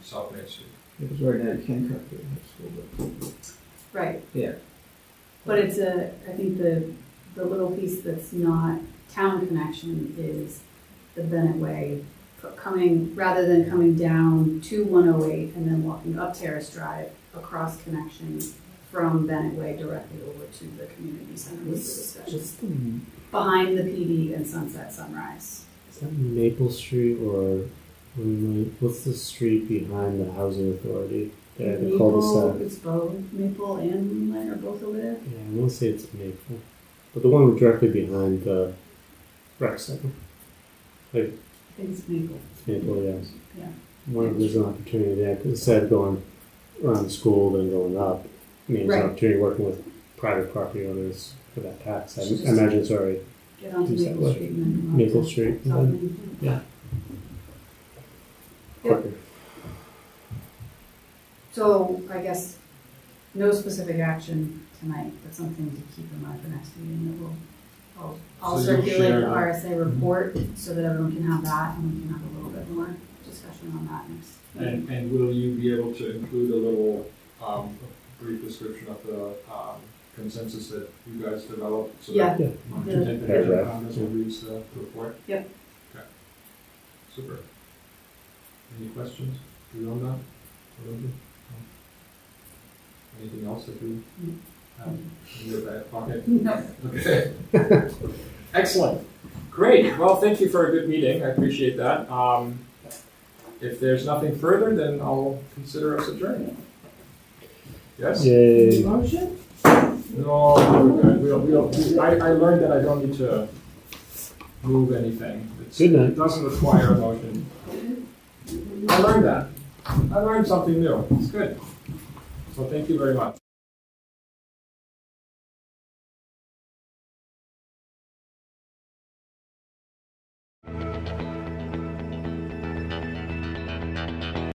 South Main Street. Because right now you can cut through the high school, but Right. Yeah. But it's I think the little piece that's not town connection is the Bennett Way, rather than coming down to 108 and then walking up Terrace Drive, across connection from Bennett Way directly over to the community center was the discussion. What's the, Behind the PD and Sunset Sunrise. is that Maple Street or what's the street behind the housing authority? There, the cul-de-sac. It's both, Maple and Moonlight are both over there. Yeah, I want to say it's Maple, but the one directly behind the rec center. Like I think it's Maple. it's Maple, yes. Yeah. There's an opportunity there 'cause instead of going around the school then going up, I mean, there's Right. an opportunity working with private property owners for that tax. I Just- imagine it's already Get onto Use that Maple way. Street and then go Maple up to Street. South and then Main. Yep. quicker. So I guess no specific action tonight, but something to keep in mind for next meeting that I'll So you'll circulate share the that. RSA report so that everyone can have that and we can have a little bit more discussion on that next meeting. And will you be able to include a little brief description of the consensus that you guys developed? So Yeah. that I'll do to it. take the Paragraph. as it reads the report? Yep. Okay. Super. Any questions beyond that? Olivia? No? Anything else that you have in your back pocket? No. Okay. Excellent. Great. Well, thank you for a good meeting. I appreciate that. If there's nothing further, then I'll consider us adjourned. Yes? Yay. Motion? No, we're good. I learned that I don't need to move anything. Good night. It doesn't require a motion. I learned that. I learned something new. It's good. So thank you very much.